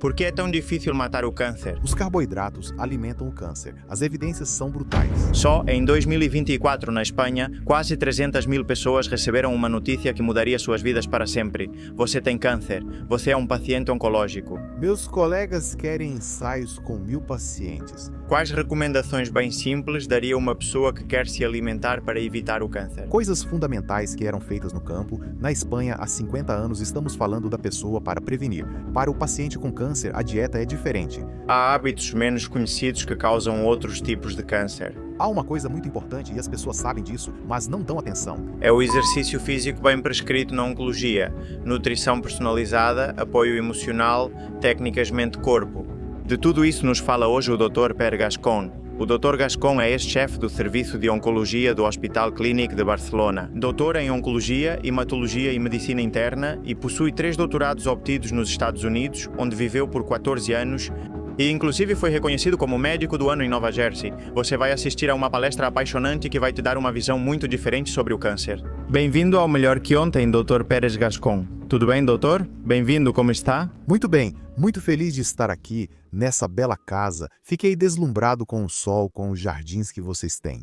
Por que é tão difícil matar o câncer? Os carboidratos alimentam o câncer. As evidências são brutais. Só em 2024, na Espanha, quase 300 mil pessoas receberam uma notícia que mudaria suas vidas para sempre. Você tem câncer. Você é um paciente oncológico. Meus colegas querem ensaios com 1000 pacientes. Quais recomendações bem simples daria uma pessoa que quer se alimentar para evitar o câncer? Coisas fundamentais que eram feitas no campo. Na Espanha, há 50 anos, estamos falando da pessoa para prevenir. Para o paciente com câncer, a dieta é diferente. Há hábitos menos conhecidos que causam outros tipos de câncer. Há uma coisa muito importante e as pessoas sabem disso, mas não dão atenção. É o exercício físico bem prescrito na oncologia, nutrição personalizada, apoio emocional, técnicas mente-corpo. De tudo isso nos fala hoje o Dr. Pere Gascon. O Dr. Gascon é ex-chefe do Serviço de Oncologia do Hospital Clínic de Barcelona. Doutor em Oncologia, Hematologia e Medicina Interna e possui 3 doutorados obtidos nos Estados Unidos, onde viveu por 14 anos e inclusive foi reconhecido como médico do ano em Nova Jersey. Você vai assistir a uma palestra apaixonante que vai te dar uma visão muito diferente sobre o câncer. Bem-vindo ao Melhor que Ontem, Dr. Pérez Gascon. Tudo bem, doutor? Bem-vindo, como está? Muito bem, muito feliz de estar aqui, nessa bela casa. Fiquei deslumbrado com o sol, com os jardins que vocês têm.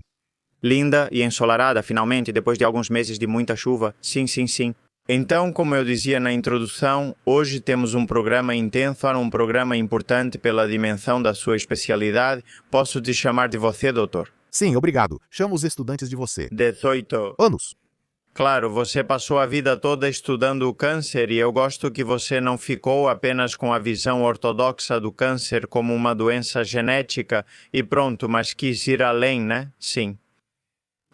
Linda e ensolarada, finalmente, depois de alguns meses de muita chuva. Sim, sim, sim. Então, como eu dizia na introdução, hoje temos um programa intenso, um programa importante pela dimensão da sua especialidade. Posso te chamar de você, doutor? Sim, obrigado. Chamo os estudantes de você. 18 anos. Claro, você passou a vida toda estudando o câncer e eu gosto que você não ficou apenas com a visão ortodoxa do câncer como uma doença genética e pronto, mas quis ir além, né? Sim.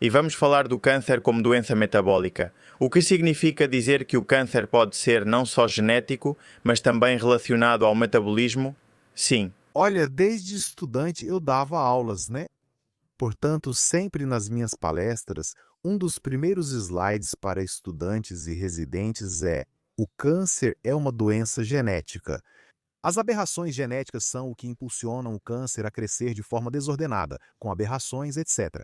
E vamos falar do câncer como doença metabólica. O que significa dizer que o câncer pode ser não só genético, mas também relacionado ao metabolismo? Sim. Olha, desde estudante eu dava aulas, né? Portanto, sempre nas minhas palestras, um dos primeiros slides para estudantes e residentes é: o câncer é uma doença genética. As aberrações genéticas são o que impulsionam o câncer a crescer de forma desordenada, com aberrações, etc.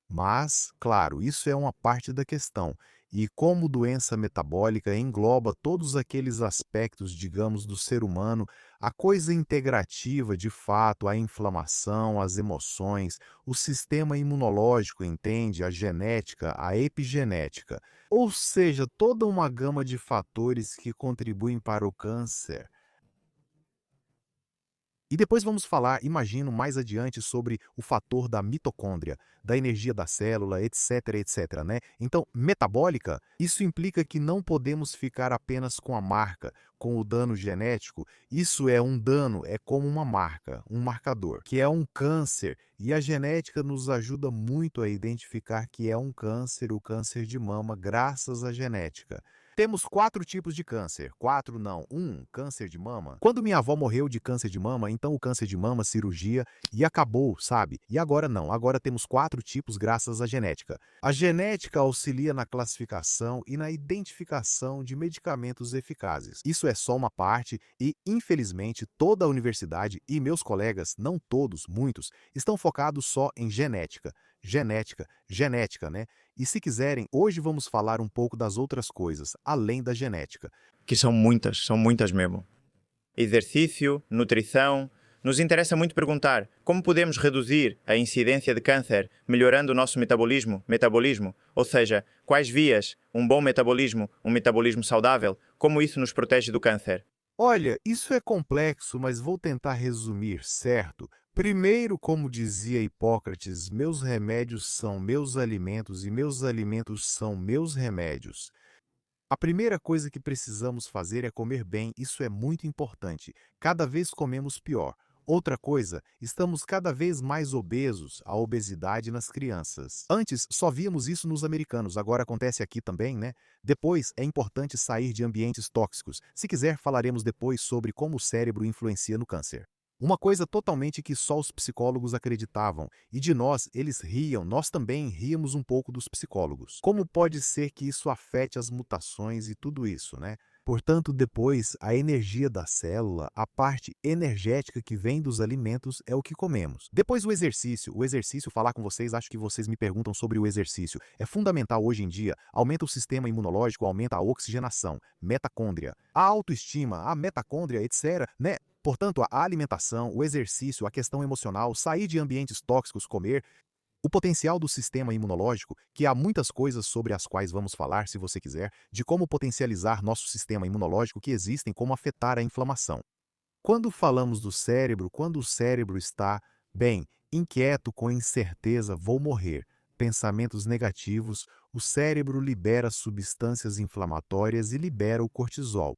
Mas, claro, isso é uma parte da questão. E como doença metabólica engloba todos aqueles aspectos, digamos, do ser humano, a coisa integrativa, de fato, a inflamação, as emoções, o sistema imunológico, entende? A genética, a epigenética. Ou seja, toda uma gama de fatores que contribuem para o câncer. E depois vamos falar, imagino, mais adiante sobre o fator da mitocôndria, da energia da célula, etc, etc, né? Então, metabólica, isso implica que não podemos ficar apenas com a marca, com o dano genético. Isso é um dano, é como uma marca, um marcador, que é um câncer. E a genética nos ajuda muito a identificar que é um câncer, o câncer de mama, graças à genética. Temos 4 tipos de câncer. 4 não, 1, câncer de mama. Quando minha avó morreu de câncer de mama, então o câncer de mama, cirurgia, e acabou, sabe? E agora não, agora temos 4 tipos graças à genética. A genética auxilia na classificação e na identificação de medicamentos eficazes. Isso é só uma parte e, infelizmente, toda a universidade e meus colegas, não todos, muitos, estão focados só em genética. Genética, né? E se quiserem, hoje vamos falar um pouco das outras coisas, além da genética. Que são muitas mesmo. Exercício, nutrição. Nos interessa muito perguntar como podemos reduzir a incidência de câncer melhorando o nosso metabolismo, ou seja, quais vias, um bom metabolismo, um metabolismo saudável, como isso nos protege do câncer. Olha, isso é complexo, mas vou tentar resumir, certo? Primeiro, como dizia Hipócrates, meus remédios são meus alimentos e meus alimentos são meus remédios. A primeira coisa que precisamos fazer é comer bem, isso é muito importante. Cada vez comemos pior. Outra coisa, estamos cada vez mais obesos, a obesidade nas crianças. Antes, só víamos isso nos americanos, agora acontece aqui também, né? Depois, é importante sair de ambientes tóxicos. Se quiser, falaremos depois sobre como o cérebro influencia no câncer. Uma coisa totalmente que só os psicólogos acreditavam, e de nós eles riam, nós também ríamos um pouco dos psicólogos. Como pode ser que isso afete as mutações e tudo isso, né? Portanto, depois, a energia da célula, a parte energética que vem dos alimentos é o que comemos. Depois o exercício, falar com vocês, acho que vocês me perguntam sobre o exercício. É fundamental hoje em dia, aumenta o sistema imunológico, aumenta a oxigenação, mitocôndria. A autoestima, a mitocôndria, etc, né? Portanto, a alimentação, o exercício, a questão emocional, sair de ambientes tóxicos, comer, o potencial do sistema imunológico, que há muitas coisas sobre as quais vamos falar, se você quiser, de como potencializar nosso sistema imunológico que existem, como afetar a inflamação. Quando falamos do cérebro, quando o cérebro está, bem, inquieto com incerteza, vou morrer, pensamentos negativos, o cérebro libera substâncias inflamatórias e libera o cortisol.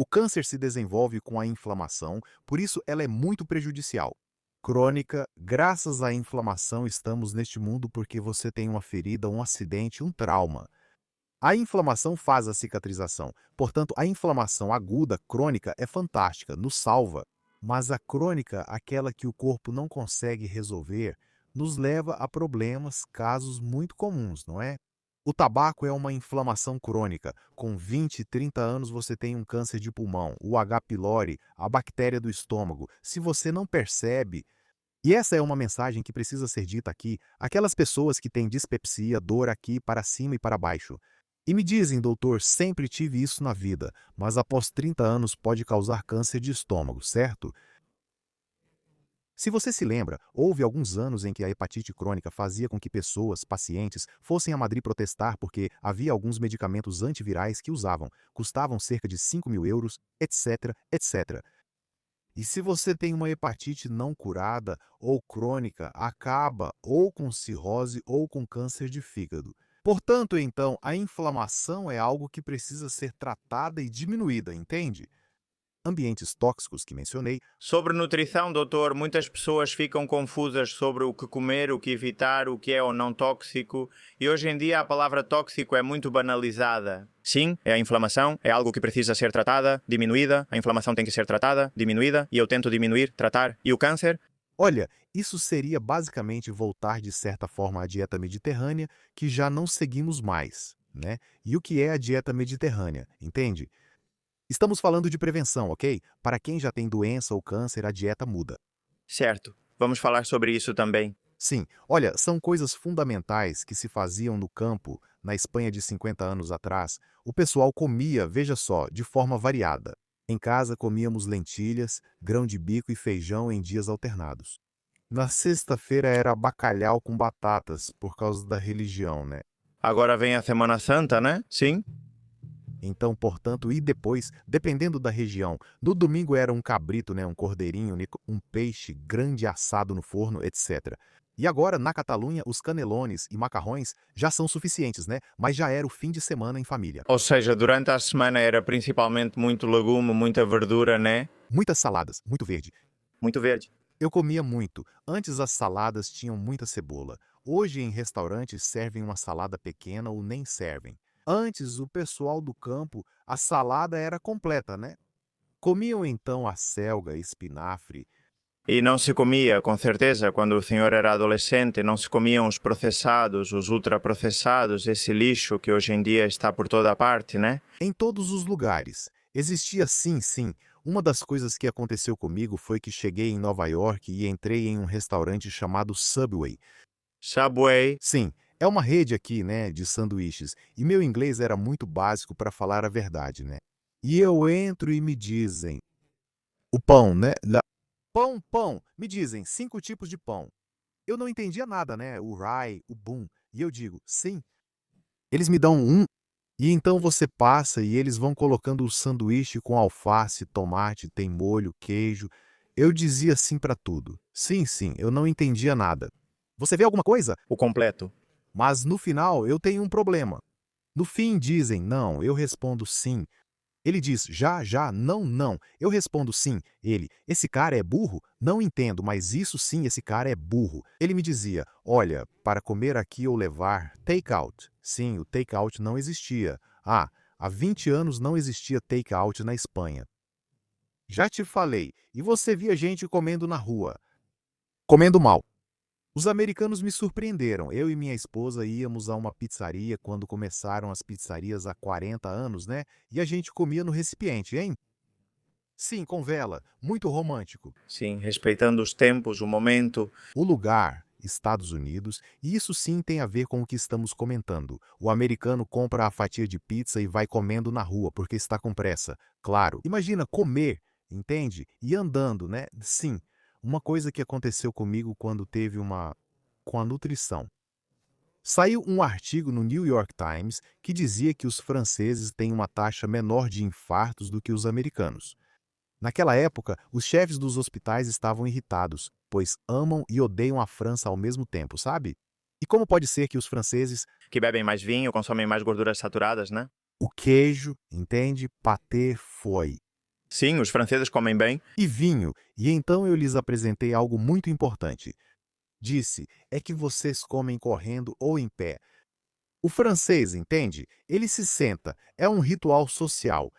O câncer se desenvolve com a inflamação, por isso ela é muito prejudicial. Crônica, graças à inflamação estamos neste mundo porque você tem uma ferida, um acidente, um trauma. A inflamação faz a cicatrização, portanto, a inflamação aguda, crônica, é fantástica, nos salva. Mas a crônica, aquela que o corpo não consegue resolver, nos leva a problemas, casos muito comuns, não é? O tabaco é uma inflamação crônica. Com 20, 30 anos você tem um câncer de pulmão, o H. pylori, a bactéria do estômago. Se você não percebe, e essa é uma mensagem que precisa ser dita aqui, aquelas pessoas que têm dispepsia, dor aqui para cima e para baixo. E me dizem, doutor, sempre tive isso na vida, mas após 30 anos pode causar câncer de estômago, certo? Se você se lembra, houve alguns anos em que a hepatite crônica fazia com que pessoas, pacientes, fossem a Madrid protestar porque havia alguns medicamentos antivirais que usavam, custavam cerca de 5.000 euros, etc, etc. E se você tem uma hepatite não curada ou crônica, acaba ou com cirrose ou com câncer de fígado. Portanto, então, a inflamação é algo que precisa ser tratada e diminuída, entende? Ambientes tóxicos que mencionei. Sobre nutrição, doutor, muitas pessoas ficam confusas sobre o que comer, o que evitar, o que é ou não tóxico, e hoje em dia a palavra tóxico é muito banalizada. Sim, é a inflamação, é algo que precisa ser tratada, diminuída, a inflamação tem que ser tratada, diminuída, e eu tento diminuir, tratar. E o câncer? Olha, isso seria basicamente voltar de certa forma à dieta mediterrânea, que já não seguimos mais, né? E o que é a dieta mediterrânea, entende? Estamos falando de prevenção, ok? Para quem já tem doença ou câncer, a dieta muda. Certo, vamos falar sobre isso também. Sim, olha, são coisas fundamentais que se faziam no campo, na Espanha de 50 anos atrás. O pessoal comia, veja só, de forma variada. Em casa comíamos lentilhas, grão de bico e feijão em dias alternados. Na sexta-feira era bacalhau com batatas, por causa da religião, né? Agora vem a Semana Santa, né? Sim? Então, portanto, e depois, dependendo da região, no domingo era um cabrito, né, um cordeirinho, um peixe grande assado no forno, etc. E agora, na Catalunha, os canelones e macarrões já são suficientes, né? Mas já era o fim de semana em família. Ou seja, durante a semana era principalmente muito legume, muita verdura, né? Muitas saladas, muito verde. Muito verde. Eu comia muito. Antes as saladas tinham muita cebola. Hoje em restaurantes servem uma salada pequena ou nem servem. Antes, o pessoal do campo, a salada era completa, né? Comiam então a selga, espinafre. E não se comia, com certeza, quando o senhor era adolescente, não se comiam os processados, os ultraprocessados, esse lixo que hoje em dia está por toda parte, né? Em todos os lugares. Existia sim, sim. Uma das coisas que aconteceu comigo foi que cheguei em Nova York e entrei em um restaurante chamado Subway. Subway. Sim, é uma rede aqui, né, de sanduíches. E meu inglês era muito básico para falar a verdade, né? E eu entro e me dizem, o pão, né? Pão, pão. Me dizem 5 tipos de pão. Eu não entendia nada, né? O rye, o boom. E eu digo, sim. Eles me dão um. E então você passa e eles vão colocando o sanduíche com alface, tomate, tem molho, queijo. Eu dizia sim para tudo. Sim, sim, eu não entendia nada. Você vê alguma coisa? O completo. Mas no final eu tenho um problema. No fim dizem não, eu respondo sim. Ele diz já, já, não, não. Eu respondo sim. Ele, esse cara é burro? Não entendo, mas isso sim, esse cara é burro. Ele me dizia, olha, para comer aqui ou levar, take out. Sim, o take out não existia. Ah, há 20 anos não existia take out na Espanha. Já te falei, e você via gente comendo na rua. Comendo mal. Os americanos me surpreenderam. Eu e minha esposa íamos a uma pizzaria quando começaram as pizzarias há 40 anos, né? E a gente comia no recipiente, hein? Sim, com vela. Muito romântico. Sim, respeitando os tempos, o momento. O lugar, Estados Unidos, e isso sim tem a ver com o que estamos comentando. O americano compra a fatia de pizza e vai comendo na rua porque está com pressa. Claro, imagina comer entende? E andando, né? Sim, uma coisa que aconteceu comigo quando teve com a nutrição. Saiu um artigo no New York Times que dizia que os franceses têm uma taxa menor de infartos do que os americanos. Naquela época, os chefes dos hospitais estavam irritados, pois amam e odeiam a França ao mesmo tempo, sabe? E como pode ser que os franceses, Que bebem mais vinho, consomem mais gorduras saturadas, né? o queijo, entende? Pâté foi. Sim, os franceses comem bem. E vinho, e então eu lhes apresentei algo muito importante. Disse, é que vocês comem correndo ou em pé. O francês, entende? Ele se senta, é um ritual social.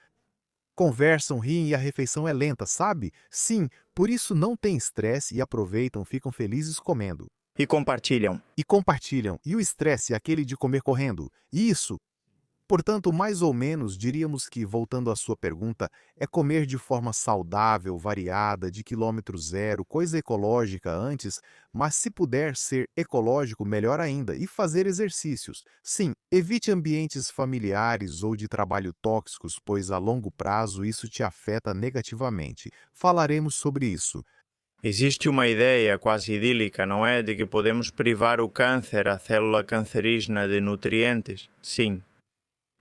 Conversam, riem e a refeição é lenta, sabe? Sim, por isso não tem estresse e aproveitam, ficam felizes comendo. E compartilham. E compartilham. E o estresse é aquele de comer correndo. Isso. Portanto, mais ou menos, diríamos que, voltando à sua pergunta, é comer de forma saudável, variada, de quilômetro zero, coisa ecológica antes, mas se puder ser ecológico, melhor ainda, e fazer exercícios. Sim, evite ambientes familiares ou de trabalho tóxicos, pois a longo prazo isso te afeta negativamente. Falaremos sobre isso. Existe uma ideia quase idílica, não é? De que podemos privar o câncer, a célula cancerígena, de nutrientes. Sim.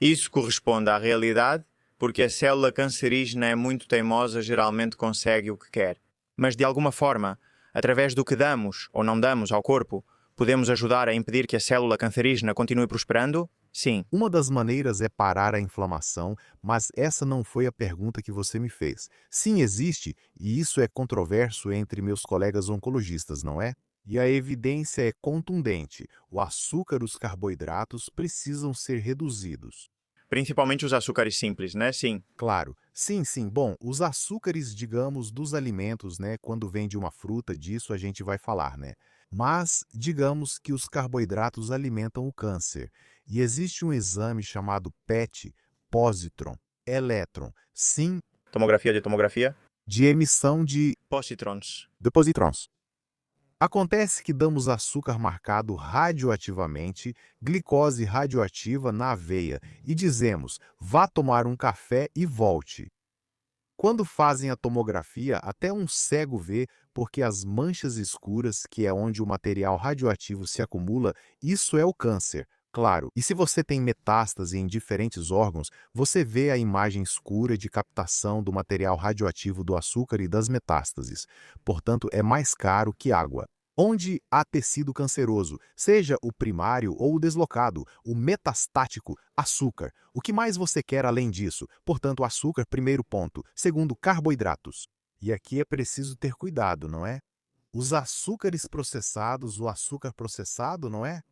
Isso corresponde à realidade, porque a célula cancerígena é muito teimosa, geralmente consegue o que quer. Mas, de alguma forma, através do que damos ou não damos ao corpo, podemos ajudar a impedir que a célula cancerígena continue prosperando? Sim. Uma das maneiras é parar a inflamação, mas essa não foi a pergunta que você me fez. Sim, existe, e isso é controverso entre meus colegas oncologistas, não é? E a evidência é contundente: o açúcar e os carboidratos precisam ser reduzidos. Principalmente os açúcares simples, né? Sim. Claro, sim, sim. Bom, os açúcares, digamos, dos alimentos, né? Quando vem de uma fruta, disso a gente vai falar, né? Mas, digamos que os carboidratos alimentam o câncer. E existe um exame chamado PET, positron, elétron, sim, Tomografia de tomografia? de emissão Positrons. de positrons. Acontece que damos açúcar marcado radioativamente, glicose radioativa na veia e dizemos: vá tomar um café e volte. Quando fazem a tomografia, até um cego vê, porque as manchas escuras, que é onde o material radioativo se acumula, isso é o câncer. Claro, e se você tem metástase em diferentes órgãos, você vê a imagem escura de captação do material radioativo do açúcar e das metástases. Portanto, é mais caro que água. Onde há tecido canceroso, seja o primário ou o deslocado, o metastático, açúcar. O que mais você quer além disso? Portanto, açúcar, primeiro ponto. Segundo, carboidratos. E aqui é preciso ter cuidado, não é? Os açúcares processados, o açúcar processado, não é?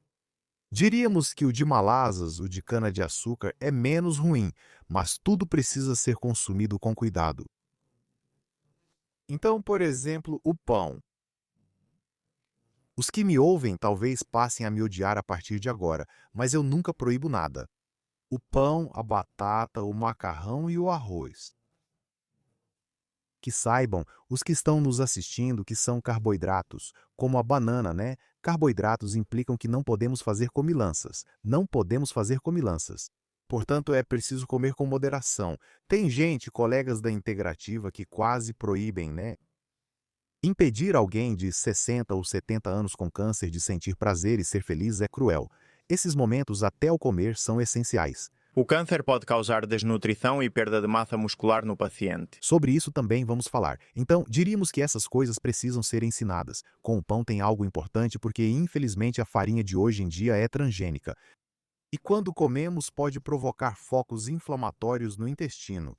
Diríamos que o de malasas, o de cana-de-açúcar, é menos ruim, mas tudo precisa ser consumido com cuidado. Então, por exemplo, o pão. Os que me ouvem talvez passem a me odiar a partir de agora, mas eu nunca proíbo nada. O pão, a batata, o macarrão e o arroz. Que saibam, os que estão nos assistindo, que são carboidratos, como a banana, né? Carboidratos implicam que não podemos fazer comilanças. Não podemos fazer comilanças. Portanto, é preciso comer com moderação. Tem gente, colegas da integrativa, que quase proíbem, né? Impedir alguém de 60 ou 70 anos com câncer de sentir prazer e ser feliz é cruel. Esses momentos até ao comer são essenciais. O câncer pode causar desnutrição e perda de massa muscular no paciente. Sobre isso também vamos falar. Então, diríamos que essas coisas precisam ser ensinadas. Com o pão tem algo importante porque, infelizmente, a farinha de hoje em dia é transgênica. E quando comemos pode provocar focos inflamatórios no intestino.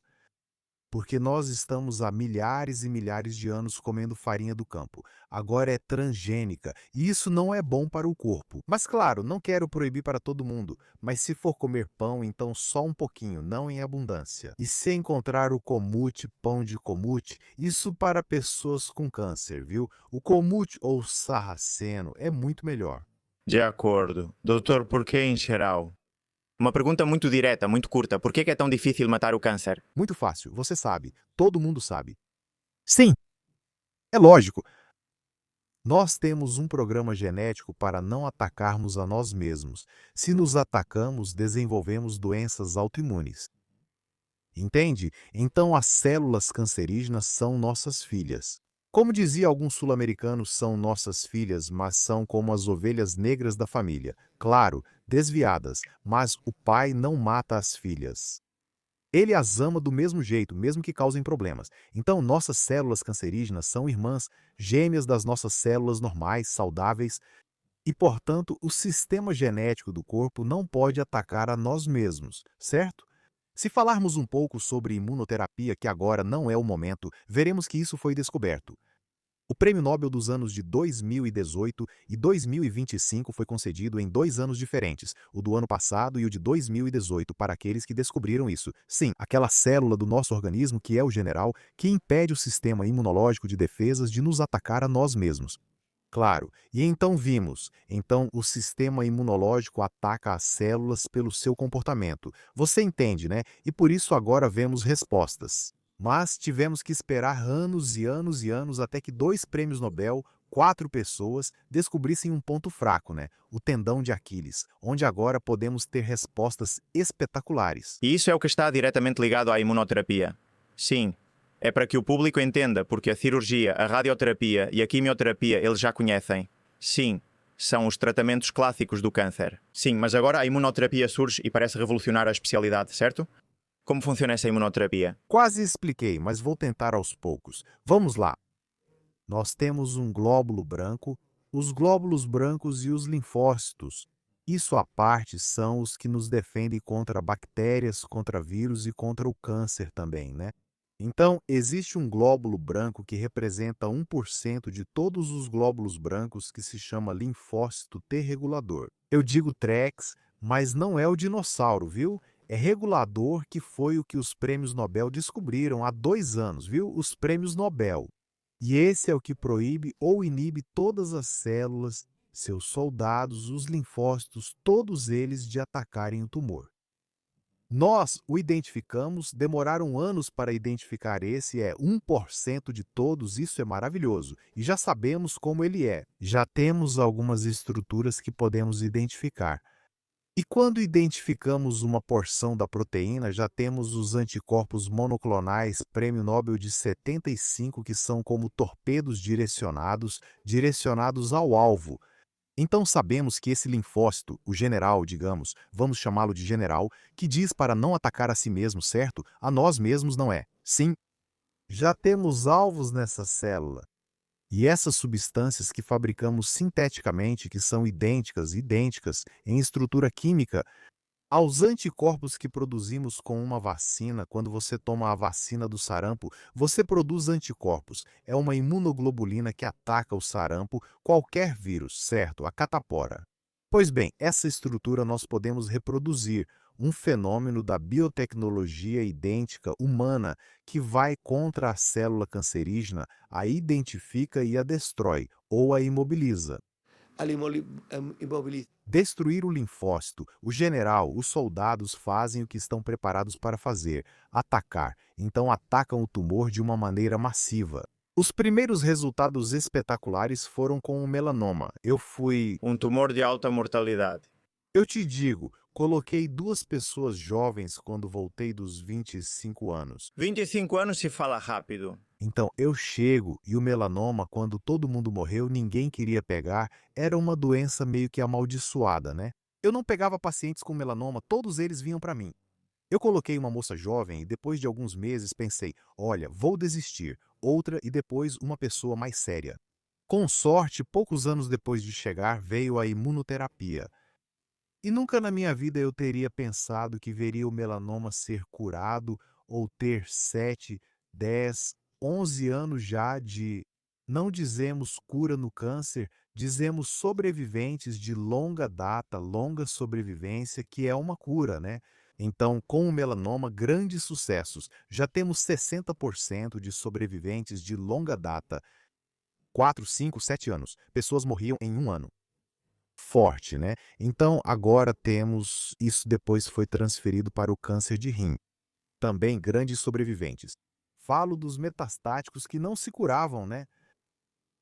Porque nós estamos há milhares e milhares de anos comendo farinha do campo. Agora é transgênica e isso não é bom para o corpo. Mas claro, não quero proibir para todo mundo, mas se for comer pão, então só um pouquinho, não em abundância. E se encontrar o komut, pão de komut, isso para pessoas com câncer, viu? O komut ou sarraceno é muito melhor. De acordo. Doutor, por que em geral? Uma pergunta muito direta, muito curta. Por que é tão difícil matar o câncer? Muito fácil, você sabe, todo mundo sabe. Sim, é lógico. Nós temos um programa genético para não atacarmos a nós mesmos. Se nos atacamos, desenvolvemos doenças autoimunes. Entende? Então as células cancerígenas são nossas filhas. Como dizia alguns sul-americanos, são nossas filhas, mas são como as ovelhas negras da família. Claro, desviadas, mas o pai não mata as filhas. Ele as ama do mesmo jeito, mesmo que causem problemas. Então, nossas células cancerígenas são irmãs gêmeas das nossas células normais, saudáveis, e, portanto, o sistema genético do corpo não pode atacar a nós mesmos, certo? Se falarmos um pouco sobre imunoterapia, que agora não é o momento, veremos que isso foi descoberto. O Prêmio Nobel dos anos de 2018 e 2025 foi concedido em 2 anos diferentes, o do ano passado e o de 2018, para aqueles que descobriram isso. Sim, aquela célula do nosso organismo que é o general, que impede o sistema imunológico de defesas de nos atacar a nós mesmos. Claro, e então vimos, então o sistema imunológico ataca as células pelo seu comportamento. Você entende, né? E por isso agora vemos respostas. Mas tivemos que esperar anos e anos e anos até que 2 prêmios Nobel, 4 pessoas, descobrissem um ponto fraco, né? O tendão de Aquiles, onde agora podemos ter respostas espetaculares. E isso é o que está diretamente ligado à imunoterapia. Sim, é para que o público entenda, porque a cirurgia, a radioterapia e a quimioterapia eles já conhecem. Sim, são os tratamentos clássicos do câncer. Sim, mas agora a imunoterapia surge e parece revolucionar a especialidade, certo? Como funciona essa imunoterapia? Quase expliquei, mas vou tentar aos poucos. Vamos lá. Nós temos um glóbulo branco, os glóbulos brancos e os linfócitos. Isso à parte são os que nos defendem contra bactérias, contra vírus e contra o câncer também, né? Então, existe um glóbulo branco que representa 1% de todos os glóbulos brancos, que se chama linfócito T regulador. Eu digo TREX, mas não é o dinossauro, viu? É regulador, que foi o que os prêmios Nobel descobriram há 2 anos, viu? Os prêmios Nobel. E esse é o que proíbe ou inibe todas as células, seus soldados, os linfócitos, todos eles de atacarem o tumor. Nós o identificamos, demoraram anos para identificar esse, é 1% de todos, isso é maravilhoso. E já sabemos como ele é. Já temos algumas estruturas que podemos identificar. E quando identificamos uma porção da proteína, já temos os anticorpos monoclonais Prêmio Nobel de 75, que são como torpedos direcionados ao alvo. Então sabemos que esse linfócito, o general, digamos, vamos chamá-lo de general, que diz para não atacar a si mesmo, certo? A nós mesmos não é. Sim, já temos alvos nessa célula. E essas substâncias que fabricamos sinteticamente, que são idênticas em estrutura química aos anticorpos que produzimos com uma vacina. Quando você toma a vacina do sarampo, você produz anticorpos. É uma imunoglobulina que ataca o sarampo, qualquer vírus, certo? A catapora. Pois bem, essa estrutura nós podemos reproduzir, um fenômeno da biotecnologia idêntica humana que vai contra a célula cancerígena, a identifica e a destrói, ou a imobiliza. Destruir o linfócito, o general, os soldados fazem o que estão preparados para fazer, atacar. Então atacam o tumor de uma maneira massiva. Os primeiros resultados espetaculares foram com o melanoma. Um tumor de alta mortalidade. Eu te digo, coloquei 2 pessoas jovens quando voltei dos 25 anos. 25 anos se fala rápido. Então, eu chego e o melanoma, quando todo mundo morreu, ninguém queria pegar, era uma doença meio que amaldiçoada, né? Eu não pegava pacientes com melanoma, todos eles vinham para mim. Eu coloquei uma moça jovem e depois de alguns meses pensei, olha, vou desistir. Outra e depois uma pessoa mais séria. Com sorte, poucos anos depois de chegar, veio a imunoterapia. E nunca na minha vida eu teria pensado que veria o melanoma ser curado ou ter 7, 10, 11 anos já de, não dizemos cura no câncer, dizemos sobreviventes de longa data, longa sobrevivência, que é uma cura, né? Então, com o melanoma, grandes sucessos. Já temos 60% de sobreviventes de longa data. 4, 5, 7 anos. Pessoas morriam em 1 ano. Forte, né? Então, agora temos, isso depois foi transferido para o câncer de rim. Também grandes sobreviventes. Falo dos metastáticos que não se curavam, né?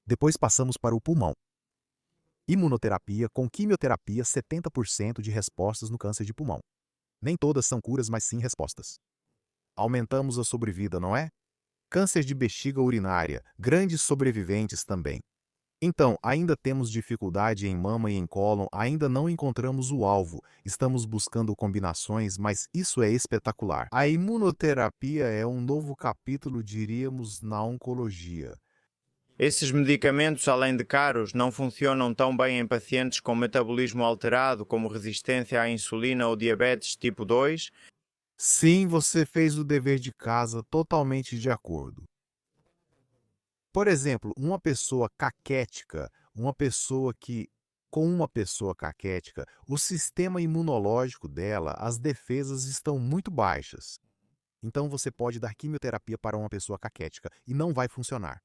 Depois passamos para o pulmão. Imunoterapia com quimioterapia, 70% de respostas no câncer de pulmão. Nem todas são curas, mas sim respostas. aumentamos a sobrevida, não é? Câncer de bexiga urinária, grandes sobreviventes também. Então, ainda temos dificuldade em mama e em cólon, ainda não encontramos o alvo, estamos buscando combinações, mas isso é espetacular. A imunoterapia é um novo capítulo, diríamos, na oncologia. Esses medicamentos, além de caros, não funcionam tão bem em pacientes com metabolismo alterado, como resistência à insulina ou diabetes tipo 2? Sim, você fez o dever de casa, totalmente de acordo. Por exemplo, uma pessoa caquética, com uma pessoa caquética, o sistema imunológico dela, as defesas estão muito baixas. Então você pode dar quimioterapia para uma pessoa caquética e não vai funcionar.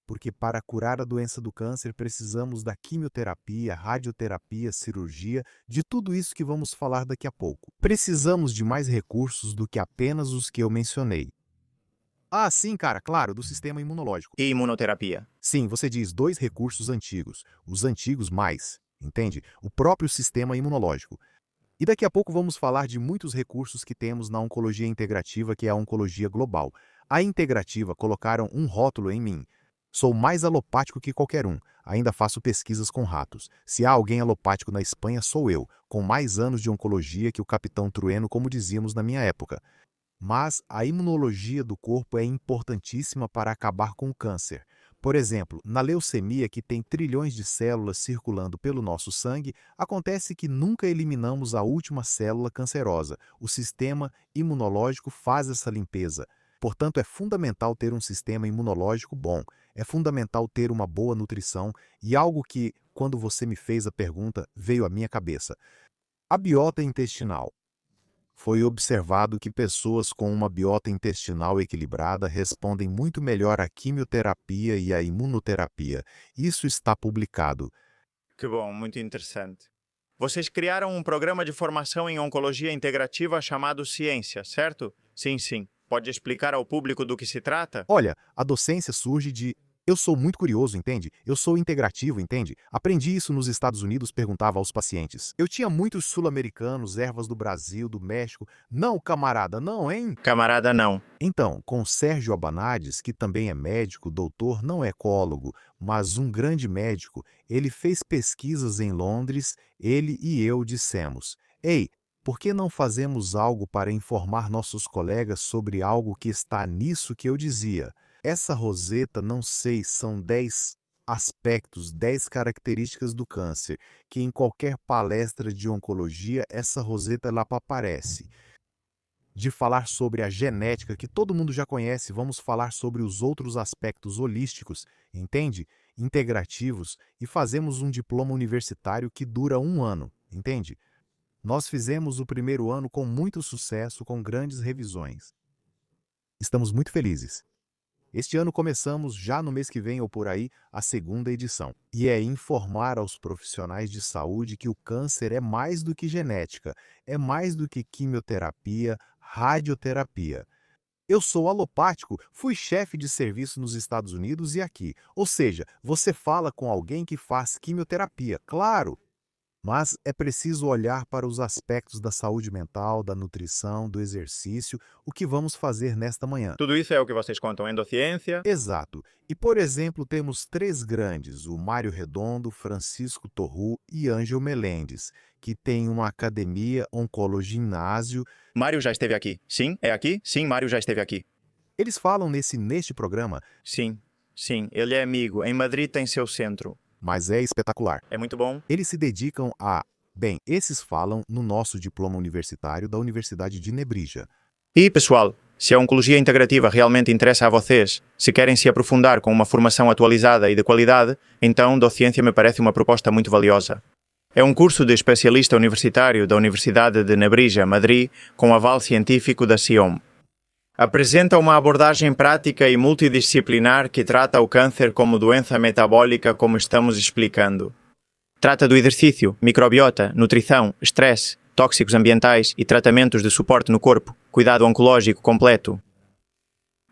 Porque para curar a doença do câncer precisamos da quimioterapia, radioterapia, cirurgia, de tudo isso que vamos falar daqui a pouco. Precisamos de mais recursos do que apenas os que eu mencionei. Ah, sim, cara, claro, do sistema imunológico. E imunoterapia? Sim, você diz 2 recursos antigos. Os antigos mais, entende? O próprio sistema imunológico. E daqui a pouco vamos falar de muitos recursos que temos na oncologia integrativa, que é a oncologia global. A integrativa colocaram um rótulo em mim. Sou mais alopático que qualquer um. Ainda faço pesquisas com ratos. Se há alguém alopático na Espanha, sou eu, com mais anos de oncologia que o Capitão Trueno, como dizíamos na minha época. Mas a imunologia do corpo é importantíssima para acabar com o câncer. Por exemplo, na leucemia, que tem trilhões de células circulando pelo nosso sangue, acontece que nunca eliminamos a última célula cancerosa. O sistema imunológico faz essa limpeza. Portanto, é fundamental ter um sistema imunológico bom. É fundamental ter uma boa nutrição e algo que, quando você me fez a pergunta, veio à minha cabeça. A biota intestinal. Foi observado que pessoas com uma biota intestinal equilibrada respondem muito melhor à quimioterapia e à imunoterapia. Isso está publicado. Que bom, muito interessante. Vocês criaram um programa de formação em oncologia integrativa chamado Ciência, certo? Sim. Pode explicar ao público do que se trata? Olha, a docência surge de... Eu sou muito curioso, entende? Eu sou integrativo, entende? Aprendi isso nos Estados Unidos, perguntava aos pacientes. Eu tinha muitos sul-americanos, ervas do Brasil, do México. Não, camarada, não, hein? Camarada, não. Então, com Sérgio Abanades, que também é médico, doutor, não é ecólogo, mas um grande médico, ele fez pesquisas em Londres, ele e eu dissemos: ei, por que não fazemos algo para informar nossos colegas sobre algo que está nisso que eu dizia? Essa roseta, não sei, são 10 aspectos, 10 características do câncer, que em qualquer palestra de oncologia, essa roseta lá aparece. De falar sobre a genética, que todo mundo já conhece, vamos falar sobre os outros aspectos holísticos, entende? Integrativos, e fazemos um diploma universitário que dura 1 ano, entende? Nós fizemos o primeiro ano com muito sucesso, com grandes revisões. Estamos muito felizes. Este ano começamos, já no mês que vem ou por aí, a 2ª edição. E é informar aos profissionais de saúde que o câncer é mais do que genética, é mais do que quimioterapia, radioterapia. Eu sou alopático, fui chefe de serviço nos Estados Unidos e aqui. Ou seja, você fala com alguém que faz quimioterapia, claro. Mas é preciso olhar para os aspectos da saúde mental, da nutrição, do exercício, o que vamos fazer nesta manhã. Tudo isso é o que vocês contam, endociência? Exato. E, por exemplo, temos 3 grandes, o Mário Redondo, Francisco Torru e Ângel Melendes, que têm uma academia Oncologinásio. Mário já esteve aqui. Sim, é aqui? Sim, Mário já esteve aqui. Eles falam neste programa. Sim, ele é amigo. Em Madrid tem seu centro. Mas é espetacular. É muito bom. Eles se dedicam a... Bem, esses falam no nosso diploma universitário da Universidade de Nebrija. E, pessoal, se a oncologia integrativa realmente interessa a vocês, se querem se aprofundar com uma formação atualizada e de qualidade, então Dociencia me parece uma proposta muito valiosa. É um curso de especialista universitário da Universidade de Nebrija, Madrid, com aval científico da CIOM. Apresenta uma abordagem prática e multidisciplinar que trata o câncer como doença metabólica, como estamos explicando. Trata do exercício, microbiota, nutrição, estresse, tóxicos ambientais e tratamentos de suporte no corpo, cuidado oncológico completo.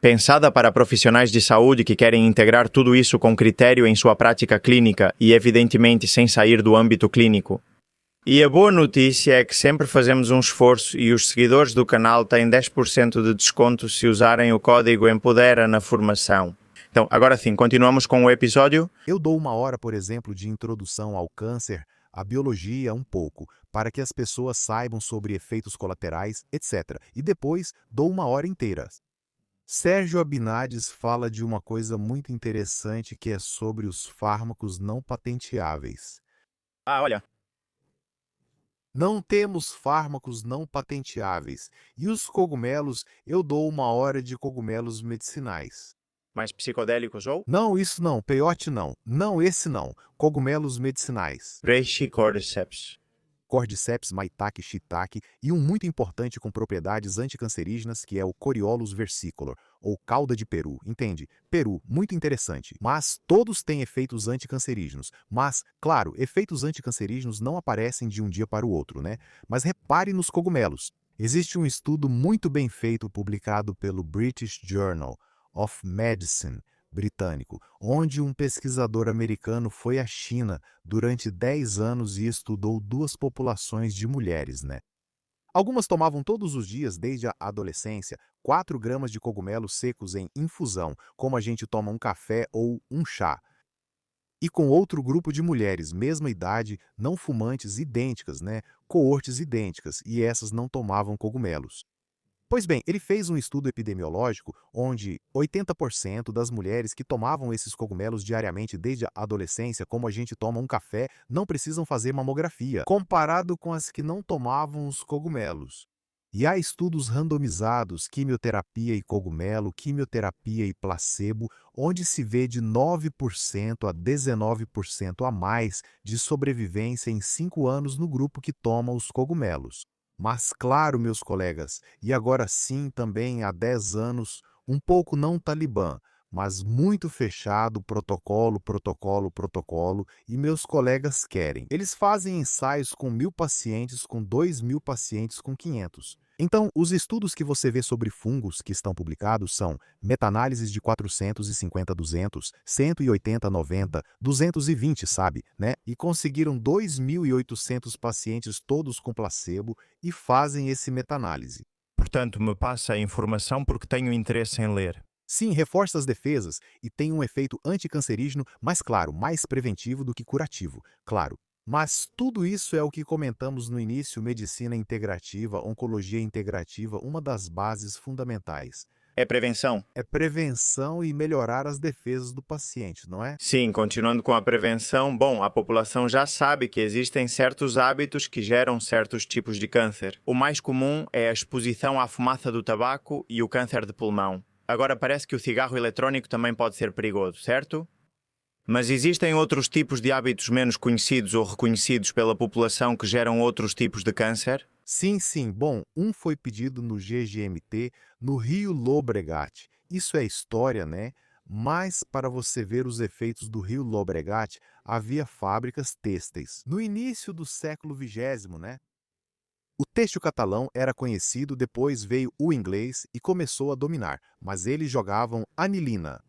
Pensada para profissionais de saúde que querem integrar tudo isso com critério em sua prática clínica e, evidentemente, sem sair do âmbito clínico. E a boa notícia é que sempre fazemos um esforço e os seguidores do canal têm 10% de desconto se usarem o código Empodera na formação. Então, agora sim, continuamos com o episódio. Eu dou uma hora, por exemplo, de introdução ao câncer, à biologia um pouco, para que as pessoas saibam sobre efeitos colaterais, etc. E depois dou uma hora inteira. Sérgio Abinades fala de uma coisa muito interessante que é sobre os fármacos não patenteáveis. Olha. Não temos fármacos não patenteáveis. E os cogumelos, eu dou uma hora de cogumelos medicinais. Mais psicodélicos ou? Não, isso não. Peiote não. Não, esse não. Cogumelos medicinais. Reishi cordyceps. Cordyceps, maitake, shiitake e um muito importante com propriedades anticancerígenas que é o Coriolus versicolor, ou cauda de peru, entende? Peru, muito interessante, mas todos têm efeitos anticancerígenos. Mas, claro, efeitos anticancerígenos não aparecem de um dia para o outro, né? Mas repare nos cogumelos. Existe um estudo muito bem feito publicado pelo British Journal of Medicine, britânico, onde um pesquisador americano foi à China durante 10 anos e estudou duas populações de mulheres, né? Algumas tomavam todos os dias, desde a adolescência, 4 gramas de cogumelos secos em infusão, como a gente toma um café ou um chá. E com outro grupo de mulheres, mesma idade, não fumantes idênticas, né? Coortes idênticas, e essas não tomavam cogumelos. Pois bem, ele fez um estudo epidemiológico onde 80% das mulheres que tomavam esses cogumelos diariamente desde a adolescência, como a gente toma um café, não precisam fazer mamografia, comparado com as que não tomavam os cogumelos. E há estudos randomizados, quimioterapia e cogumelo, quimioterapia e placebo, onde se vê de 9% a 19% a mais de sobrevivência em 5 anos no grupo que toma os cogumelos. Mas claro, meus colegas, e agora sim também há 10 anos, um pouco não talibã, mas muito fechado, protocolo, protocolo, protocolo, e meus colegas querem. Eles fazem ensaios com 1.000 pacientes, com 2.000 pacientes, com 500. Então, os estudos que você vê sobre fungos que estão publicados são meta-análises de 450 a 200, 180 a 90, 220, sabe, né? E conseguiram 2.800 pacientes todos com placebo e fazem esse meta-análise. Portanto, me passa a informação porque tenho interesse em ler. Sim, reforça as defesas e tem um efeito anticancerígeno, mas claro, mais preventivo do que curativo, claro. Mas tudo isso é o que comentamos no início: medicina integrativa, oncologia integrativa, uma das bases fundamentais. É prevenção? É prevenção e melhorar as defesas do paciente, não é? Sim, continuando com a prevenção, bom, a população já sabe que existem certos hábitos que geram certos tipos de câncer. O mais comum é a exposição à fumaça do tabaco e o câncer de pulmão. Agora parece que o cigarro eletrónico também pode ser perigoso, certo? Mas existem outros tipos de hábitos menos conhecidos ou reconhecidos pela população que geram outros tipos de câncer? Sim, sim. Bom, um foi pedido no GGMT, no Rio Lobregat. Isso é história, né? Mas para você ver os efeitos do Rio Lobregat, havia fábricas têxteis. No início do século XX, né? O têxtil catalão era conhecido, depois veio o inglês e começou a dominar, mas eles jogavam anilina.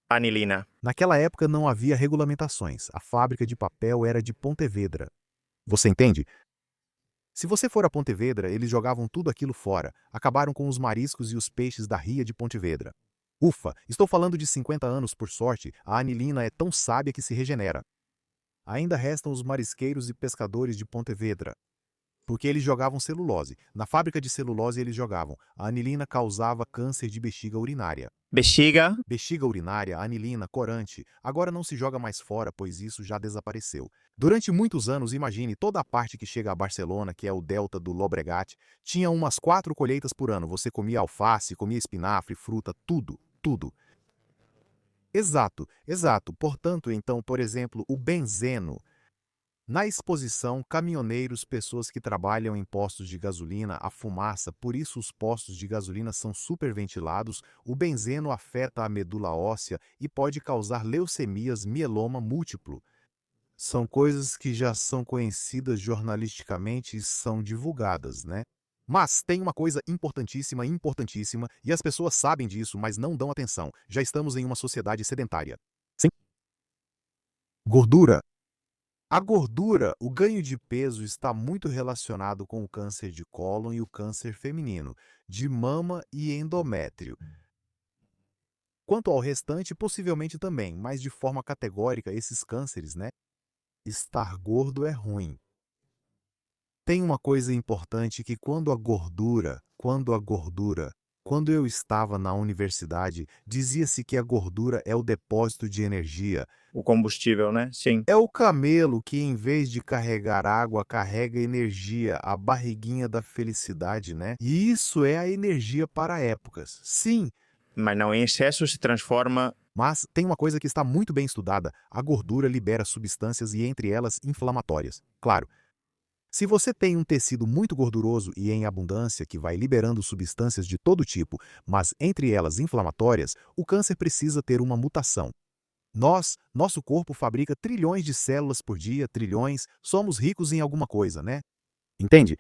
Anilina. Naquela época não havia regulamentações. A fábrica de papel era de Pontevedra. Você entende? Se você for a Pontevedra, eles jogavam tudo aquilo fora. Acabaram com os mariscos e os peixes da ria de Pontevedra. Ufa, estou falando de 50 anos, por sorte, a anilina é tão sábia que se regenera. Ainda restam os marisqueiros e pescadores de Pontevedra, porque eles jogavam celulose. Na fábrica de celulose eles jogavam. A anilina causava câncer de bexiga urinária. Bexiga? Bexiga urinária, anilina, corante. Agora não se joga mais fora, pois isso já desapareceu. Durante muitos anos, imagine, toda a parte que chega a Barcelona, que é o delta do Llobregat, tinha umas 4 colheitas por ano. Você comia alface, comia espinafre, fruta, tudo, tudo. Exato, exato. Portanto, então, por exemplo, o benzeno. Na exposição, caminhoneiros, pessoas que trabalham em postos de gasolina, a fumaça, por isso os postos de gasolina são superventilados, o benzeno afeta a medula óssea e pode causar leucemias, mieloma múltiplo. São coisas que já são conhecidas jornalisticamente e são divulgadas, né? Mas tem uma coisa importantíssima, importantíssima, e as pessoas sabem disso, mas não dão atenção. Já estamos em uma sociedade sedentária. Sim. Gordura. A gordura, o ganho de peso está muito relacionado com o câncer de cólon e o câncer feminino, de mama e endométrio. Quanto ao restante, possivelmente também, mas de forma categórica, esses cânceres, né? Estar gordo é ruim. Tem uma coisa importante que quando eu estava na universidade, dizia-se que a gordura é o depósito de energia. O combustível, né? Sim. É o camelo que, em vez de carregar água, carrega energia, a barriguinha da felicidade, né? E isso é a energia para épocas. Sim, Mas não em excesso se transforma. mas tem uma coisa que está muito bem estudada: a gordura libera substâncias e, entre elas, inflamatórias. Claro, se você tem um tecido muito gorduroso e em abundância que vai liberando substâncias de todo tipo, mas entre elas inflamatórias, o câncer precisa ter uma mutação. Nosso corpo fabrica trilhões de células por dia, trilhões, somos ricos em alguma coisa, né? Entende?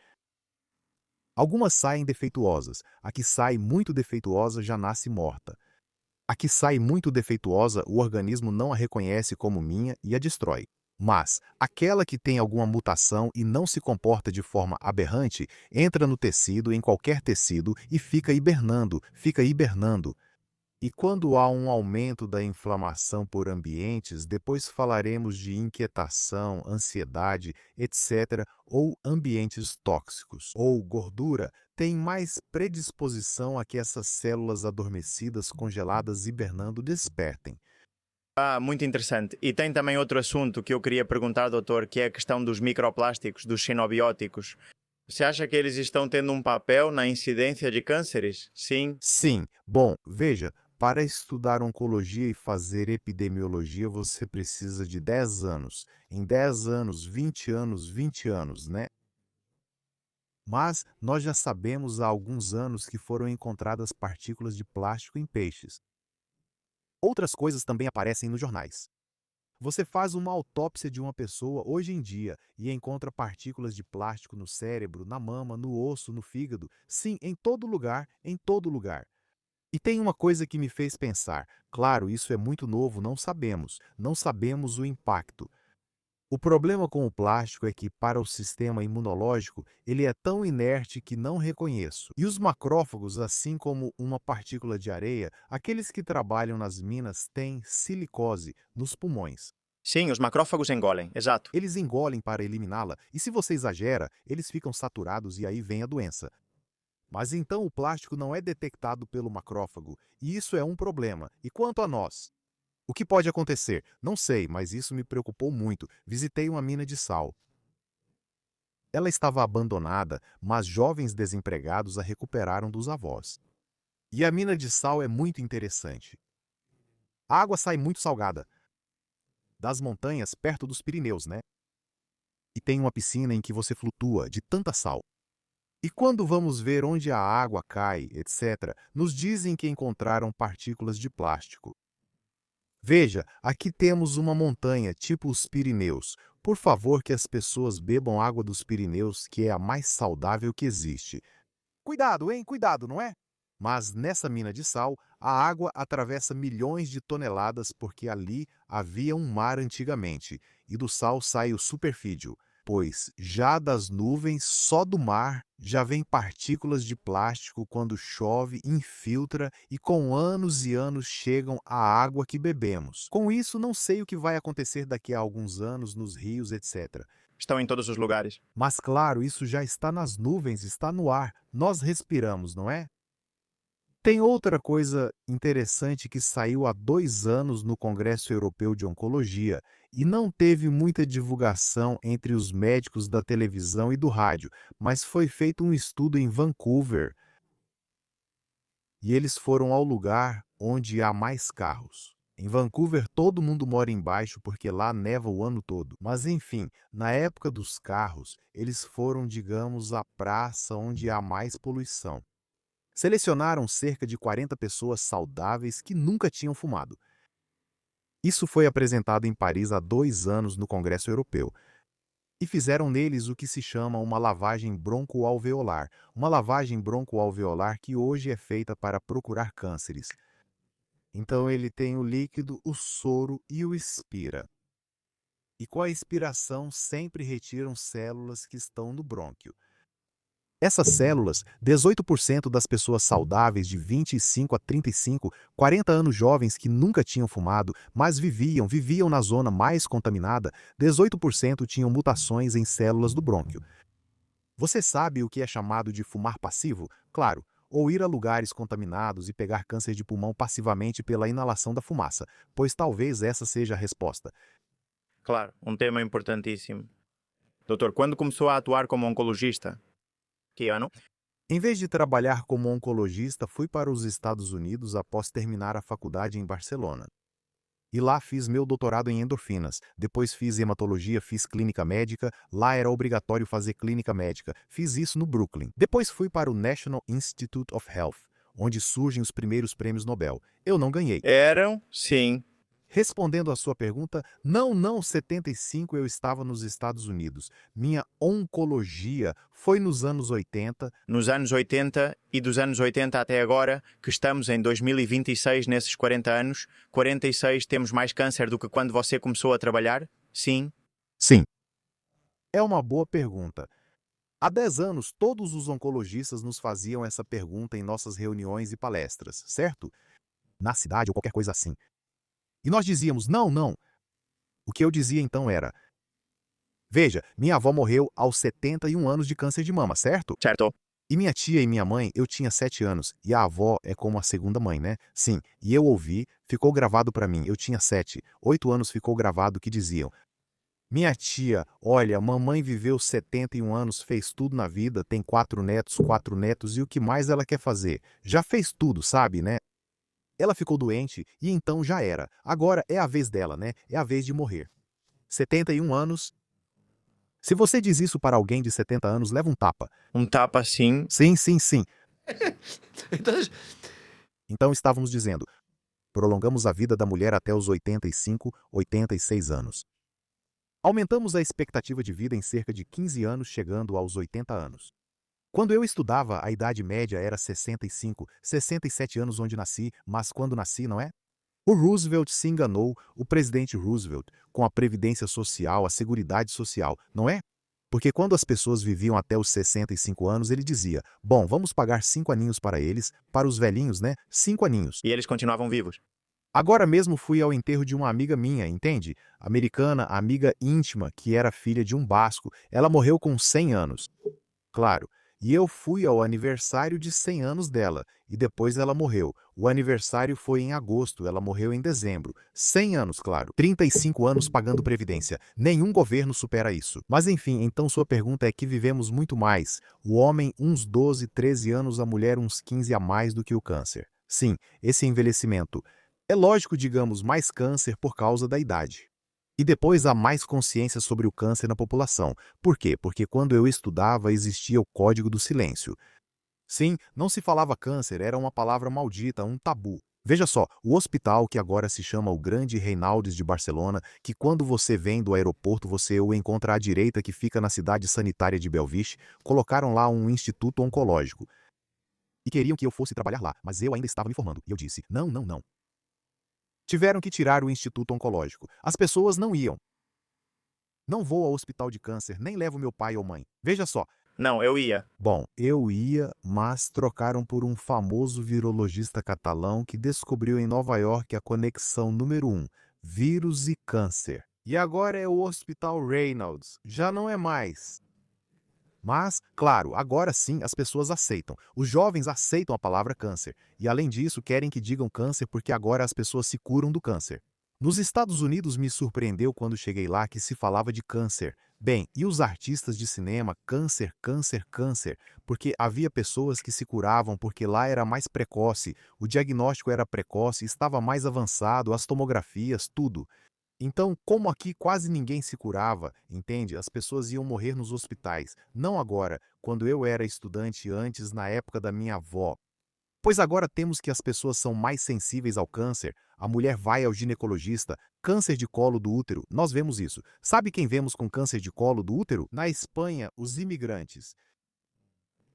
Algumas saem defeituosas, a que sai muito defeituosa já nasce morta. A que sai muito defeituosa, o organismo não a reconhece como minha e a destrói. Mas aquela que tem alguma mutação e não se comporta de forma aberrante, entra no tecido, em qualquer tecido, e fica hibernando, fica hibernando. E quando há um aumento da inflamação por ambientes, depois falaremos de inquietação, ansiedade, etc., ou ambientes tóxicos, ou gordura, tem mais predisposição a que essas células adormecidas, congeladas, hibernando, despertem. Ah, muito interessante. E tem também outro assunto que eu queria perguntar, doutor, que é a questão dos microplásticos, dos xenobióticos. Você acha que eles estão tendo um papel na incidência de cânceres? Sim. Sim, bom, veja, para estudar oncologia e fazer epidemiologia, você precisa de 10 anos. Em 10 anos, 20 anos, né? Mas nós já sabemos há alguns anos que foram encontradas partículas de plástico em peixes. Outras coisas também aparecem nos jornais. Você faz uma autópsia de uma pessoa hoje em dia e encontra partículas de plástico no cérebro, na mama, no osso, no fígado. Sim, em todo lugar, em todo lugar. E tem uma coisa que me fez pensar. Claro, isso é muito novo, não sabemos o impacto. O problema com o plástico é que, para o sistema imunológico, ele é tão inerte que não reconheço. E os macrófagos, assim como uma partícula de areia, aqueles que trabalham nas minas têm silicose nos pulmões. Sim, os macrófagos engolem, exato. Eles engolem para eliminá-la, e se você exagera, eles ficam saturados e aí vem a doença. Mas então o plástico não é detectado pelo macrófago, e isso é um problema. E quanto a nós? O que pode acontecer? Não sei, mas isso me preocupou muito. Visitei uma mina de sal. Ela estava abandonada, mas jovens desempregados a recuperaram dos avós. E a mina de sal é muito interessante. A água sai muito salgada, das montanhas perto dos Pirineus, né? E tem uma piscina em que você flutua de tanta sal. E quando vamos ver onde a água cai, etc., nos dizem que encontraram partículas de plástico. Veja, aqui temos uma montanha, tipo os Pirineus. Por favor, que as pessoas bebam água dos Pirineus, que é a mais saudável que existe. Cuidado, hein? Cuidado, não é? Mas nessa mina de sal, a água atravessa milhões de toneladas porque ali havia um mar antigamente, e do sal sai o superfídio, pois já das nuvens, só do mar, já vem partículas de plástico quando chove, infiltra e com anos e anos chegam à água que bebemos. Com isso, não sei o que vai acontecer daqui a alguns anos nos rios, etc. Estão em todos os lugares. Mas claro, isso já está nas nuvens, está no ar. Nós respiramos, não é? Tem outra coisa interessante que saiu há 2 anos no Congresso Europeu de Oncologia e não teve muita divulgação entre os médicos da televisão e do rádio, mas foi feito um estudo em Vancouver e eles foram ao lugar onde há mais carros. Em Vancouver, todo mundo mora embaixo porque lá neva o ano todo. Mas enfim, na época dos carros, eles foram, digamos, à praça onde há mais poluição. Selecionaram cerca de 40 pessoas saudáveis que nunca tinham fumado. Isso foi apresentado em Paris há 2 anos no Congresso Europeu. E fizeram neles o que se chama uma lavagem broncoalveolar. Uma lavagem broncoalveolar que hoje é feita para procurar cânceres. Então ele tem o líquido, o soro e o expira. e com a expiração sempre retiram células que estão no brônquio. Essas células, 18% das pessoas saudáveis de 25 a 35, 40 anos jovens que nunca tinham fumado, mas viviam na zona mais contaminada, 18% tinham mutações em células do brônquio. Você sabe o que é chamado de fumar passivo? Claro, ou ir a lugares contaminados e pegar câncer de pulmão passivamente pela inalação da fumaça, pois talvez essa seja a resposta. Claro, um tema importantíssimo. Doutor, quando começou a atuar como oncologista? Que ano? Em vez de trabalhar como oncologista, fui para os Estados Unidos após terminar a faculdade em Barcelona. E lá fiz meu doutorado em endorfinas. Depois fiz hematologia, fiz clínica médica. Lá era obrigatório fazer clínica médica. Fiz isso no Brooklyn. Depois fui para o National Institute of Health, onde surgem os primeiros prêmios Nobel. Eu não ganhei. Eram, sim. Respondendo à sua pergunta, não, 75 eu estava nos Estados Unidos. Minha oncologia foi nos anos 80. Nos anos 80 e dos anos 80 até agora, que estamos em 2026, nesses 40 anos, 46 temos mais câncer do que quando você começou a trabalhar? Sim. Sim. É uma boa pergunta. Há 10 anos, todos os oncologistas nos faziam essa pergunta em nossas reuniões e palestras, certo? Na cidade ou qualquer coisa assim. E nós dizíamos, não. O que eu dizia então era, veja, minha avó morreu aos 71 anos de câncer de mama, certo? Certo. E minha tia e minha mãe, eu tinha 7 anos, e a avó é como a segunda mãe, né? Sim, e eu ouvi, ficou gravado para mim, eu tinha 7, 8 anos ficou gravado que diziam, minha tia, olha, mamãe viveu 71 anos, fez tudo na vida, tem 4 netos, e o que mais ela quer fazer? Já fez tudo, sabe, né? Ela ficou doente e então já era. Agora é a vez dela, né? É a vez de morrer. 71 anos. Se você diz isso para alguém de 70 anos, leva um tapa. Um tapa sim. Sim. Então estávamos dizendo, prolongamos a vida da mulher até os 85, 86 anos. Aumentamos a expectativa de vida em cerca de 15 anos, chegando aos 80 anos. Quando eu estudava, a idade média era 65, 67 anos onde nasci, mas quando nasci, não é? O Roosevelt se enganou, o presidente Roosevelt, com a Previdência Social, a Seguridade Social, não é? Porque quando as pessoas viviam até os 65 anos, ele dizia, bom, vamos pagar 5 aninhos para eles, para os velhinhos, né? 5 aninhos. E eles continuavam vivos. Agora mesmo fui ao enterro de uma amiga minha, entende? Americana, amiga íntima, que era filha de um basco. Ela morreu com 100 anos. Claro. E eu fui ao aniversário de 100 anos dela, e depois ela morreu. O aniversário foi em agosto, ela morreu em dezembro. 100 anos, claro. 35 anos pagando previdência. Nenhum governo supera isso. Mas enfim, então sua pergunta é que vivemos muito mais. O homem uns 12, 13 anos, a mulher uns 15 a mais do que o câncer. Sim, esse envelhecimento. É lógico, digamos, mais câncer por causa da idade. E depois há mais consciência sobre o câncer na população. Por quê? Porque quando eu estudava existia o Código do Silêncio. Sim, não se falava câncer, era uma palavra maldita, um tabu. Veja só, o hospital que agora se chama o Grande Reinaldes de Barcelona, que quando você vem do aeroporto você o encontra à direita que fica na cidade sanitária de Belviche, colocaram lá um instituto oncológico. E queriam que eu fosse trabalhar lá, mas eu ainda estava me formando. E eu disse, não. Tiveram que tirar o Instituto Oncológico. As pessoas não iam. Não vou ao hospital de câncer, nem levo meu pai ou mãe. Veja só. Não, eu ia. Bom, eu ia, mas trocaram por um famoso virologista catalão que descobriu em Nova York a conexão número 1, vírus e câncer. E agora é o Hospital Reynolds. Já não é mais. Mas, claro, agora sim as pessoas aceitam. Os jovens aceitam a palavra câncer. E além disso, querem que digam câncer porque agora as pessoas se curam do câncer. Nos Estados Unidos me surpreendeu quando cheguei lá que se falava de câncer. Bem, e os artistas de cinema, câncer, porque havia pessoas que se curavam porque lá era mais precoce, o diagnóstico era precoce, estava mais avançado, as tomografias, tudo. Então, como aqui quase ninguém se curava, entende? As pessoas iam morrer nos hospitais. Não agora, quando eu era estudante antes, na época da minha avó. Pois agora temos que as pessoas são mais sensíveis ao câncer. A mulher vai ao ginecologista. Câncer de colo do útero, nós vemos isso. Sabe quem vemos com câncer de colo do útero? Na Espanha, os imigrantes.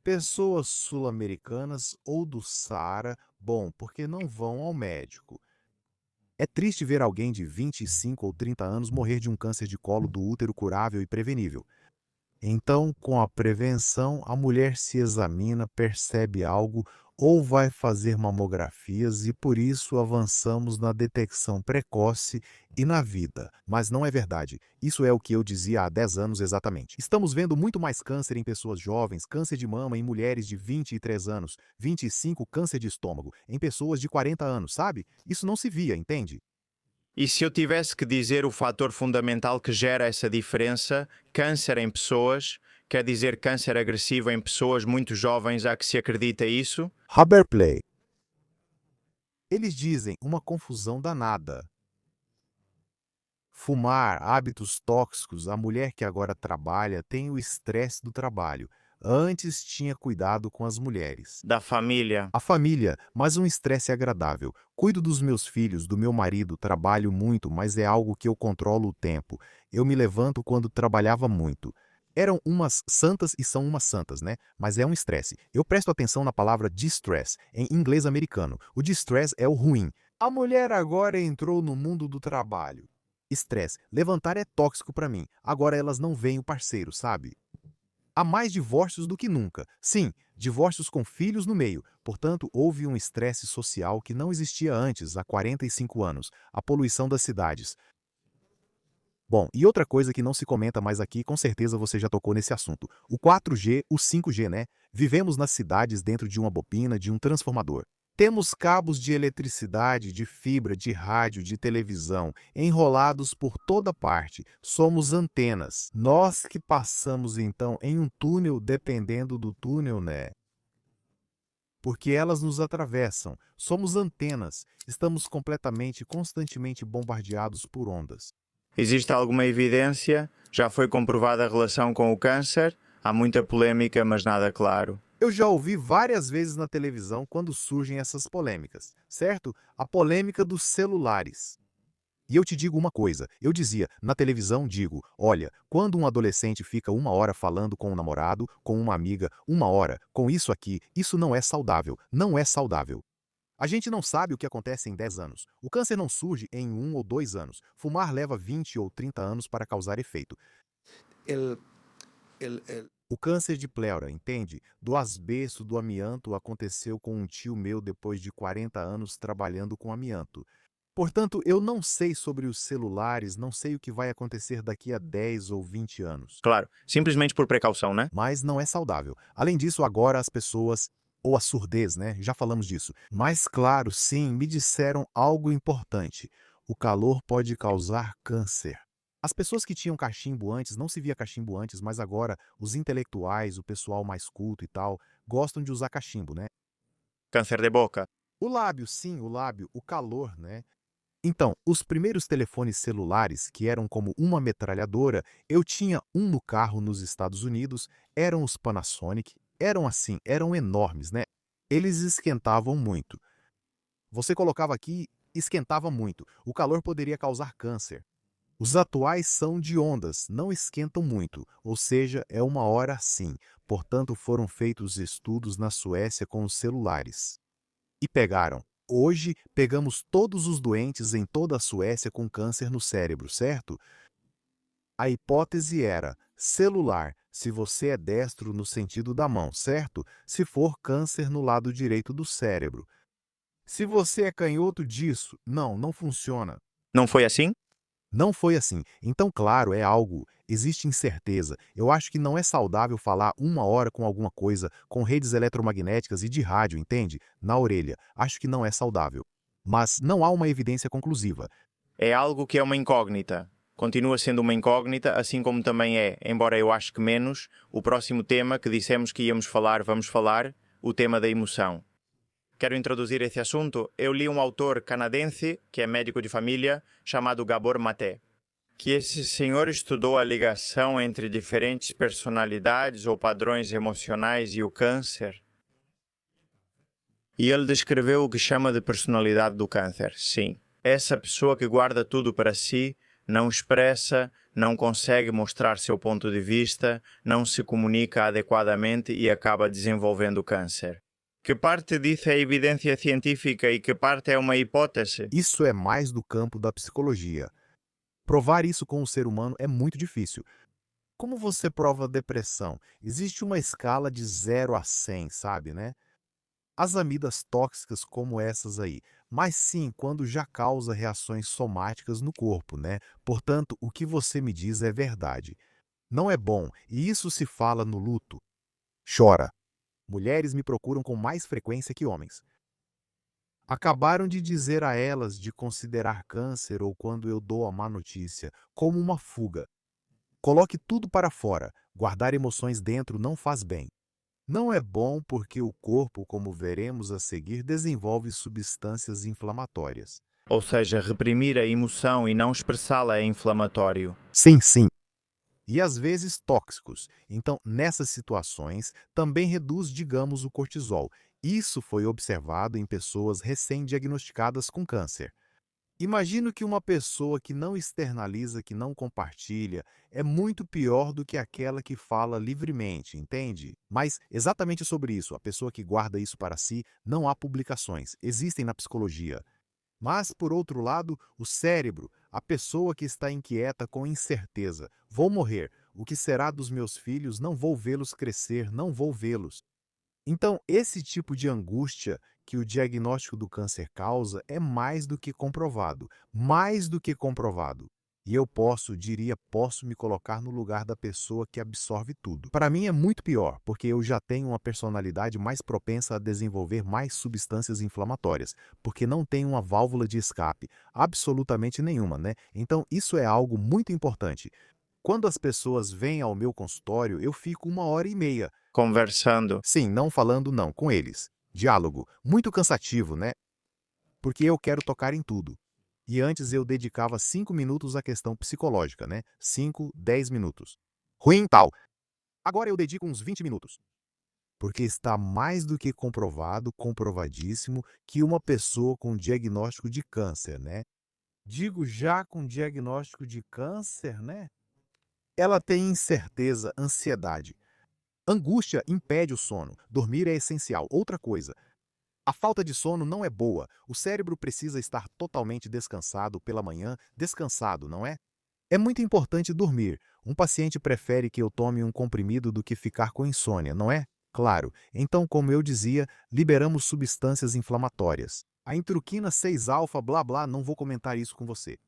Pessoas sul-americanas ou do Saara, bom, porque não vão ao médico. É triste ver alguém de 25 ou 30 anos morrer de um câncer de colo do útero curável e prevenível. Então, com a prevenção, a mulher se examina, percebe algo ou vai fazer mamografias e por isso avançamos na detecção precoce e na vida. Mas não é verdade. Isso é o que eu dizia há 10 anos exatamente. Estamos vendo muito mais câncer em pessoas jovens, câncer de mama em mulheres de 23 anos, 25 câncer de estômago, em pessoas de 40 anos, sabe? Isso não se via, entende? E se eu tivesse que dizer o fator fundamental que gera essa diferença, câncer em pessoas, quer dizer câncer agressivo em pessoas muito jovens a que se acredita isso? Haberplay. Eles dizem uma confusão danada. Fumar, hábitos tóxicos, a mulher que agora trabalha tem o estresse do trabalho. Antes tinha cuidado com as mulheres. Da família. A família, mas um estresse agradável. Cuido dos meus filhos, do meu marido, trabalho muito, mas é algo que eu controlo o tempo. Eu me levanto quando trabalhava muito. Eram umas santas e são umas santas, né? Mas é um estresse. Eu presto atenção na palavra distress, em inglês americano. O distress é o ruim. A mulher agora entrou no mundo do trabalho. Estresse. Levantar é tóxico para mim. Agora elas não veem o parceiro, sabe? Há mais divórcios do que nunca. Sim, divórcios com filhos no meio. Portanto, houve um estresse social que não existia antes, há 45 anos. A poluição das cidades. Bom, e outra coisa que não se comenta mais aqui, com certeza você já tocou nesse assunto. O 4G, o 5G, né? Vivemos nas cidades dentro de uma bobina, de um transformador. Temos cabos de eletricidade, de fibra, de rádio, de televisão, enrolados por toda parte. Somos antenas. Nós que passamos então em um túnel, dependendo do túnel, né? Porque elas nos atravessam. Somos antenas. Estamos completamente, constantemente bombardeados por ondas. Existe alguma evidência? Já foi comprovada a relação com o câncer? Há muita polêmica, mas nada claro. Eu já ouvi várias vezes na televisão quando surgem essas polêmicas, certo? A polêmica dos celulares. E eu te digo uma coisa, eu dizia, na televisão digo, olha, quando um adolescente fica 1 hora falando com um namorado, com uma amiga, 1 hora, com isso aqui, isso não é saudável, não é saudável. A gente não sabe o que acontece em 10 anos. O câncer não surge em 1 ou 2 anos. Fumar leva 20 ou 30 anos para causar efeito. el, el, O câncer de pleura, entende? Do asbesto, do amianto, aconteceu com um tio meu depois de 40 anos trabalhando com amianto. Portanto, eu não sei sobre os celulares, não sei o que vai acontecer daqui a 10 ou 20 anos. Claro, simplesmente por precaução, né? Mas não é saudável. Além disso, agora as pessoas, ou a surdez, né? Já falamos disso. Mas claro, sim, me disseram algo importante. O calor pode causar câncer. As pessoas que tinham cachimbo antes, não se via cachimbo antes, mas agora os intelectuais, o pessoal mais culto e tal, gostam de usar cachimbo, né? Câncer de boca. O lábio, sim, o lábio, o calor, né? Então, os primeiros telefones celulares, que eram como uma metralhadora, eu tinha um no carro nos Estados Unidos, eram os Panasonic, eram assim, eram enormes, né? Eles esquentavam muito. Você colocava aqui, esquentava muito. O calor poderia causar câncer. Os atuais são de ondas, não esquentam muito, ou seja, é 1 hora sim. Portanto, foram feitos estudos na Suécia com os celulares. E pegaram. Hoje, pegamos todos os doentes em toda a Suécia com câncer no cérebro, certo? A hipótese era celular, se você é destro no sentido da mão, certo? Se for câncer no lado direito do cérebro. Se você é canhoto disso, não funciona. Não foi assim? Não foi assim. Então, claro, é algo. Existe incerteza. Eu acho que não é saudável falar 1 hora com alguma coisa, com redes eletromagnéticas e de rádio, entende? Na orelha. Acho que não é saudável. Mas não há uma evidência conclusiva. É algo que é uma incógnita. Continua sendo uma incógnita, assim como também é, embora eu acho que menos, o próximo tema que dissemos que íamos falar, vamos falar, o tema da emoção. Quero introduzir esse assunto. Eu li um autor canadense, que é médico de família, chamado Gabor Maté, que esse senhor estudou a ligação entre diferentes personalidades ou padrões emocionais e o câncer. E ele descreveu o que chama de personalidade do câncer. Sim, essa pessoa que guarda tudo para si, não expressa, não consegue mostrar seu ponto de vista, não se comunica adequadamente e acaba desenvolvendo câncer. Que parte disso é evidência científica e que parte é uma hipótese? Isso é mais do campo da psicologia. Provar isso com o ser humano é muito difícil. Como você prova depressão? Existe uma escala de 0 a 100, sabe, né? As amidas tóxicas como essas aí, mas sim quando já causa reações somáticas no corpo, né? Portanto, o que você me diz é verdade. Não é bom, e isso se fala no luto. Chora. Mulheres me procuram com mais frequência que homens. Acabaram de dizer a elas de considerar câncer ou quando eu dou a má notícia como uma fuga. Coloque tudo para fora. Guardar emoções dentro não faz bem. Não é bom porque o corpo, como veremos a seguir, desenvolve substâncias inflamatórias. Ou seja, reprimir a emoção e não expressá-la é inflamatório. Sim, sim. E às vezes tóxicos. Então, nessas situações, também reduz, digamos, o cortisol. Isso foi observado em pessoas recém-diagnosticadas com câncer. Imagino que uma pessoa que não externaliza, que não compartilha, é muito pior do que aquela que fala livremente, entende? Mas exatamente sobre isso, a pessoa que guarda isso para si, não há publicações, existem na psicologia. Mas, por outro lado, o cérebro, a pessoa que está inquieta com incerteza. Vou morrer. O que será dos meus filhos? Não vou vê-los crescer, não vou vê-los. Então, esse tipo de angústia que o diagnóstico do câncer causa é mais do que comprovado. Mais do que comprovado. E eu posso me colocar no lugar da pessoa que absorve tudo. Para mim é muito pior, porque eu já tenho uma personalidade mais propensa a desenvolver mais substâncias inflamatórias, porque não tenho uma válvula de escape, absolutamente nenhuma, né? Então isso é algo muito importante. Quando as pessoas vêm ao meu consultório, eu fico 1 hora e meia. Conversando. Sim, não falando não, com eles. Diálogo. Muito cansativo, né? Porque eu quero tocar em tudo. E antes eu dedicava 5 minutos à questão psicológica, né? 5, 10 minutos. Ruim tal. Agora eu dedico uns 20 minutos. Porque está mais do que comprovado, comprovadíssimo, que uma pessoa com diagnóstico de câncer, né? Digo já com diagnóstico de câncer, né? Ela tem incerteza, ansiedade. Angústia impede o sono. Dormir é essencial. Outra coisa, a falta de sono não é boa. O cérebro precisa estar totalmente descansado pela manhã, descansado, não é? É muito importante dormir. Um paciente prefere que eu tome um comprimido do que ficar com insônia, não é? Claro. Então, como eu dizia, liberamos substâncias inflamatórias. A interleuquina 6-alfa, blá blá, não vou comentar isso com você.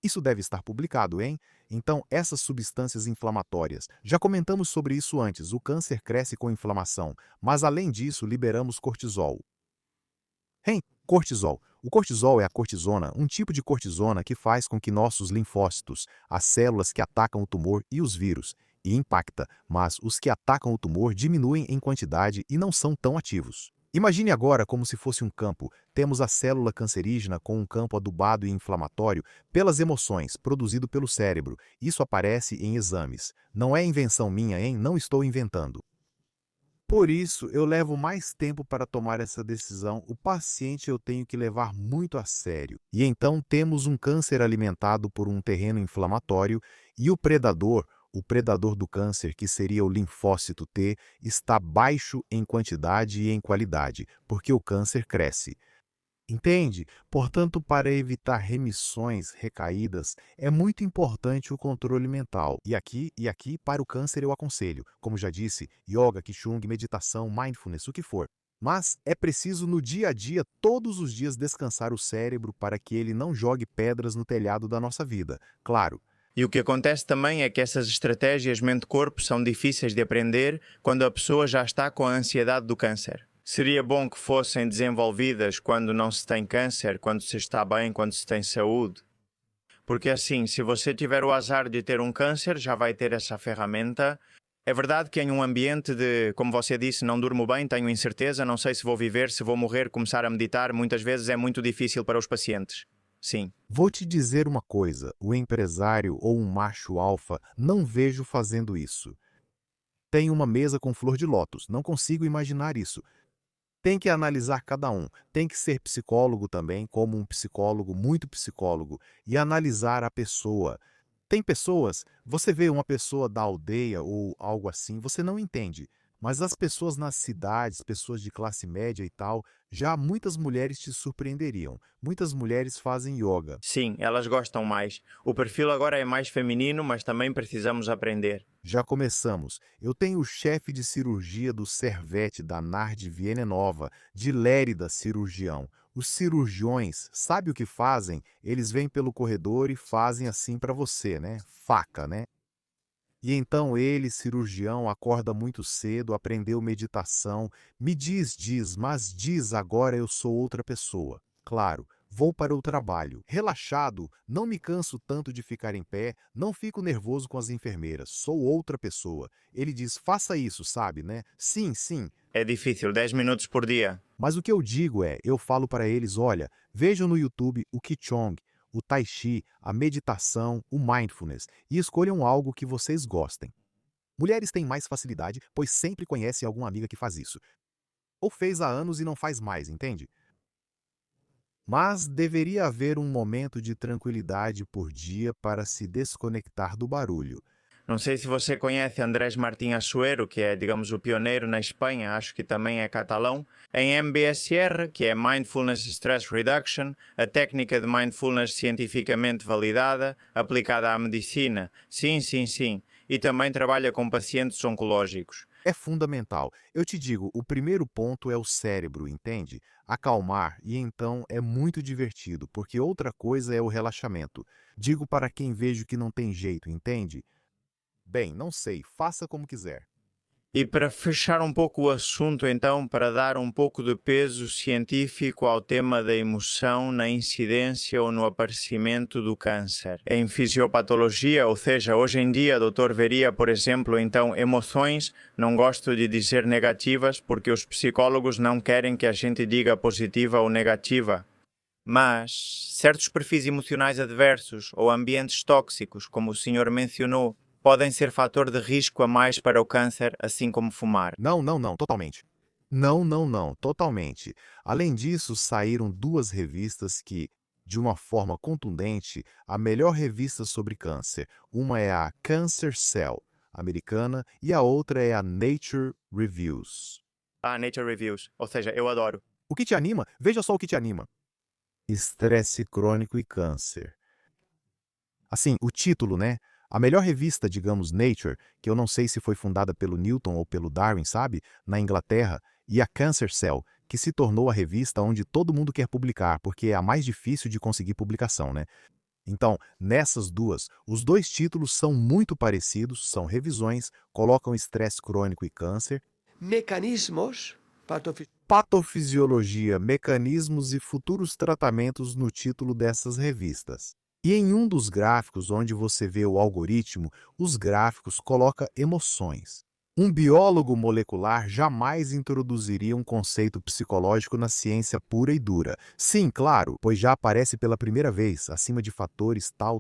Isso deve estar publicado, hein? Então, essas substâncias inflamatórias. Já comentamos sobre isso antes. O câncer cresce com inflamação, mas além disso, liberamos cortisol. Cortisol. O cortisol é a cortisona, um tipo de cortisona que faz com que nossos linfócitos, as células que atacam o tumor e os vírus, e impacta, mas os que atacam o tumor diminuem em quantidade e não são tão ativos. Imagine agora como se fosse um campo. Temos a célula cancerígena com um campo adubado e inflamatório pelas emoções, produzido pelo cérebro. Isso aparece em exames. Não é invenção minha, hein? Não estou inventando. Por isso, eu levo mais tempo para tomar essa decisão. O paciente eu tenho que levar muito a sério. E então temos um câncer alimentado por um terreno inflamatório e o predador do câncer, que seria o linfócito T, está baixo em quantidade e em qualidade, porque o câncer cresce. Entende? Portanto, para evitar remissões, recaídas, é muito importante o controle mental. E aqui, para o câncer eu aconselho, como já disse, yoga, qigong, meditação, mindfulness, o que for. Mas é preciso no dia a dia, todos os dias, descansar o cérebro para que ele não jogue pedras no telhado da nossa vida. Claro. E o que acontece também é que essas estratégias mente-corpo são difíceis de aprender quando a pessoa já está com a ansiedade do câncer. Seria bom que fossem desenvolvidas quando não se tem câncer, quando se está bem, quando se tem saúde. Porque assim, se você tiver o azar de ter um câncer, já vai ter essa ferramenta. É verdade que em um ambiente de, como você disse, não durmo bem, tenho incerteza, não sei se vou viver, se vou morrer, começar a meditar, muitas vezes é muito difícil para os pacientes. Sim. Vou te dizer uma coisa, o empresário ou um macho alfa, não vejo fazendo isso. Tem uma mesa com flor de lótus, não consigo imaginar isso. Tem que analisar cada um, tem que ser psicólogo também, como um psicólogo, muito psicólogo, e analisar a pessoa. Tem pessoas, você vê uma pessoa da aldeia ou algo assim, você não entende. Mas as pessoas nas cidades, pessoas de classe média e tal, já muitas mulheres te surpreenderiam. Muitas mulheres fazem yoga. Sim, elas gostam mais. O perfil agora é mais feminino, mas também precisamos aprender. Já começamos. Eu tenho o chefe de cirurgia do Servete da Nard Viena Nova, de Lérida Cirurgião. Os cirurgiões, sabe o que fazem? Eles vêm pelo corredor e fazem assim para você, né? Faca, né? E então ele, cirurgião, acorda muito cedo, aprendeu meditação. Me diz, mas diz agora eu sou outra pessoa. Claro, vou para o trabalho. Relaxado, não me canso tanto de ficar em pé, não fico nervoso com as enfermeiras. Sou outra pessoa. Ele diz, faça isso, sabe, né? Sim, sim. É difícil, 10 minutos por dia. Mas o que eu digo é, eu falo para eles, olha, vejam no YouTube o Qigong, o Tai Chi, a meditação, o Mindfulness e escolham algo que vocês gostem. Mulheres têm mais facilidade, pois sempre conhecem alguma amiga que faz isso. Ou fez há anos e não faz mais, entende? Mas deveria haver um momento de tranquilidade por dia para se desconectar do barulho. Não sei se você conhece Andrés Martín Assuero, que é, digamos, o pioneiro na Espanha, acho que também é catalão. Em MBSR, que é Mindfulness Stress Reduction, a técnica de mindfulness cientificamente validada, aplicada à medicina. Sim, sim, sim. E também trabalha com pacientes oncológicos. É fundamental. Eu te digo, o primeiro ponto é o cérebro, entende? Acalmar, e então é muito divertido, porque outra coisa é o relaxamento. Digo para quem vejo que não tem jeito, entende? Bem, não sei, faça como quiser. E para fechar um pouco o assunto, então, para dar um pouco de peso científico ao tema da emoção na incidência ou no aparecimento do câncer. Em fisiopatologia, ou seja, hoje em dia, doutor, veria, por exemplo, então, emoções, não gosto de dizer negativas, porque os psicólogos não querem que a gente diga positiva ou negativa. Mas certos perfis emocionais adversos ou ambientes tóxicos, como o senhor mencionou, podem ser fator de risco a mais para o câncer, assim como fumar. Não, totalmente. Não, totalmente. Além disso, saíram duas revistas que, de uma forma contundente, a melhor revista sobre câncer. Uma é a Cancer Cell, americana, e a outra é a Nature Reviews. Ah, Nature Reviews, ou seja, eu adoro. O que te anima? Veja só o que te anima. Estresse crônico e câncer. Assim, o título, né? A melhor revista, digamos, Nature, que eu não sei se foi fundada pelo Newton ou pelo Darwin, sabe? Na Inglaterra, e a Cancer Cell, que se tornou a revista onde todo mundo quer publicar, porque é a mais difícil de conseguir publicação, né? Então, nessas duas, os dois títulos são muito parecidos, são revisões, colocam estresse crônico e câncer, Mecanismos patofisiologia, mecanismos e futuros tratamentos no título dessas revistas. E em um dos gráficos onde você vê o algoritmo, os gráficos coloca emoções. Um biólogo molecular jamais introduziria um conceito psicológico na ciência pura e dura. Sim, claro, pois já aparece pela primeira vez, acima de fatores tal,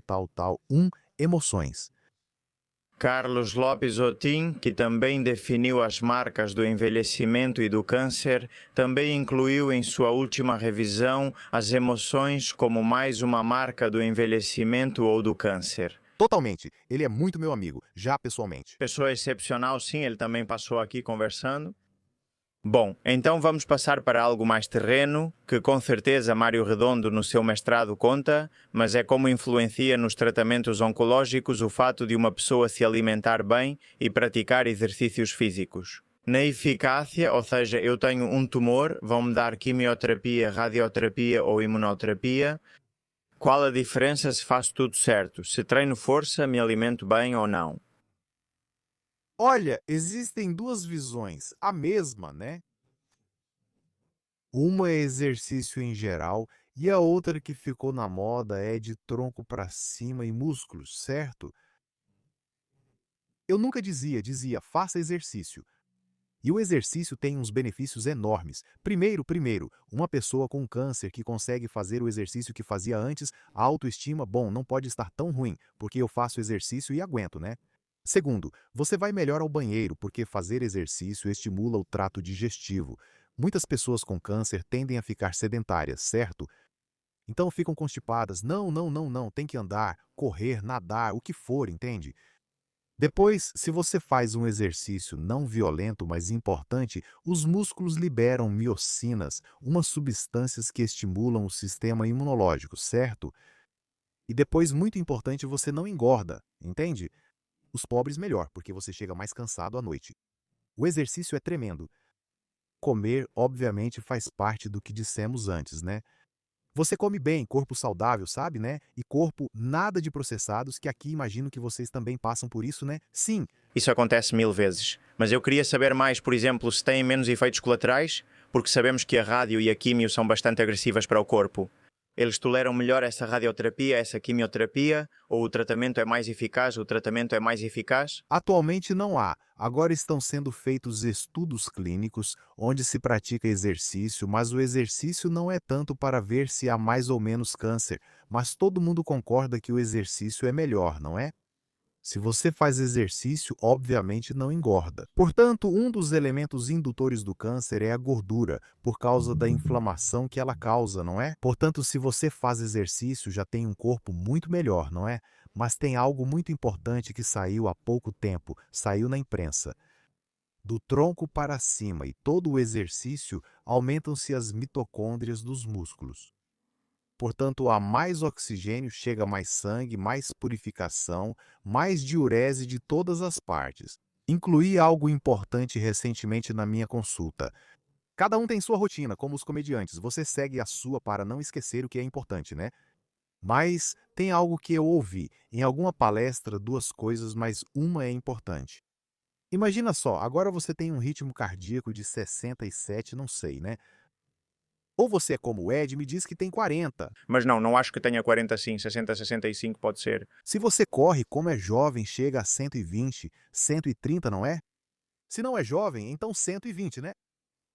emoções. Carlos Lopes Otin, que também definiu as marcas do envelhecimento e do câncer, também incluiu em sua última revisão as emoções como mais uma marca do envelhecimento ou do câncer. Totalmente. Ele é muito meu amigo, já pessoalmente. Pessoa excepcional, sim, ele também passou aqui conversando. Bom, então vamos passar para algo mais terreno, que com certeza Mário Redondo no seu mestrado conta, mas é como influencia nos tratamentos oncológicos o fato de uma pessoa se alimentar bem e praticar exercícios físicos. Na eficácia, ou seja, eu tenho um tumor, vão-me dar quimioterapia, radioterapia ou imunoterapia. Qual a diferença se faço tudo certo? Se treino força, me alimento bem ou não? Olha, existem duas visões, a mesma, né? Uma é exercício em geral e a outra que ficou na moda é de tronco para cima e músculos, certo? Eu nunca dizia, faça exercício. E o exercício tem uns benefícios enormes. Primeiro, uma pessoa com câncer que consegue fazer o exercício que fazia antes, a autoestima, bom, não pode estar tão ruim, porque eu faço exercício e aguento, né? Segundo, você vai melhor ao banheiro, porque fazer exercício estimula o trato digestivo. Muitas pessoas com câncer tendem a ficar sedentárias, certo? Então ficam constipadas. Não, tem que andar, correr, nadar, o que for, entende? Depois, se você faz um exercício não violento, mas importante, os músculos liberam miocinas, umas substâncias que estimulam o sistema imunológico, certo? E depois, muito importante, você não engorda, entende? Os pobres melhor, porque você chega mais cansado à noite. O exercício é tremendo. Comer, obviamente, faz parte do que dissemos antes, né? Você come bem, corpo saudável, sabe, né? E corpo nada de processados, que aqui imagino que vocês também passam por isso, né? Sim, Isso acontece 1000 vezes. Mas eu queria saber mais, por exemplo, se têm menos efeitos colaterais, porque sabemos que a rádio e a químio são bastante agressivas para o corpo. Eles toleram melhor essa radioterapia, essa quimioterapia, ou o tratamento é mais eficaz, o tratamento é mais eficaz? atualmente não há. Agora estão sendo feitos estudos clínicos onde se pratica exercício, mas o exercício não é tanto para ver se há mais ou menos câncer, mas todo mundo concorda que o exercício é melhor, não é? Se você faz exercício, obviamente não engorda. Portanto, um dos elementos indutores do câncer é a gordura, por causa da inflamação que ela causa, não é? Portanto, se você faz exercício, já tem um corpo muito melhor, não é? Mas tem algo muito importante que saiu há pouco tempo, saiu na imprensa. Do tronco para cima e todo o exercício, aumentam-se as mitocôndrias dos músculos. Portanto, há mais oxigênio, chega mais sangue, mais purificação, mais diurese de todas as partes. Incluí algo importante recentemente na minha consulta. Cada um tem sua rotina, como os comediantes. Você segue a sua para não esquecer o que é importante, né? Mas tem algo que eu ouvi em alguma palestra, duas coisas, mas uma é importante. Imagina só, agora você tem um ritmo cardíaco de 67, não sei, né? Ou você é como o Ed e me diz que tem 40. Mas não acho que tenha 40 sim, 60, 65 pode ser. Se você corre, como é jovem, chega a 120, 130, não é? Se não é jovem, então 120, né?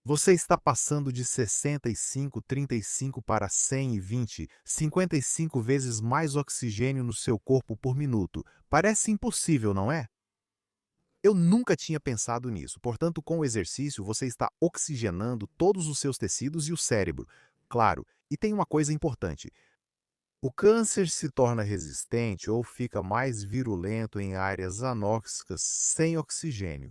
Você está passando de 65, 35 para 120, 55 vezes mais oxigênio no seu corpo por minuto. Parece impossível, não é? Eu nunca tinha pensado nisso. Portanto, com o exercício, você está oxigenando todos os seus tecidos e o cérebro. Claro, e tem uma coisa importante. O câncer se torna resistente ou fica mais virulento em áreas anóxicas sem oxigênio.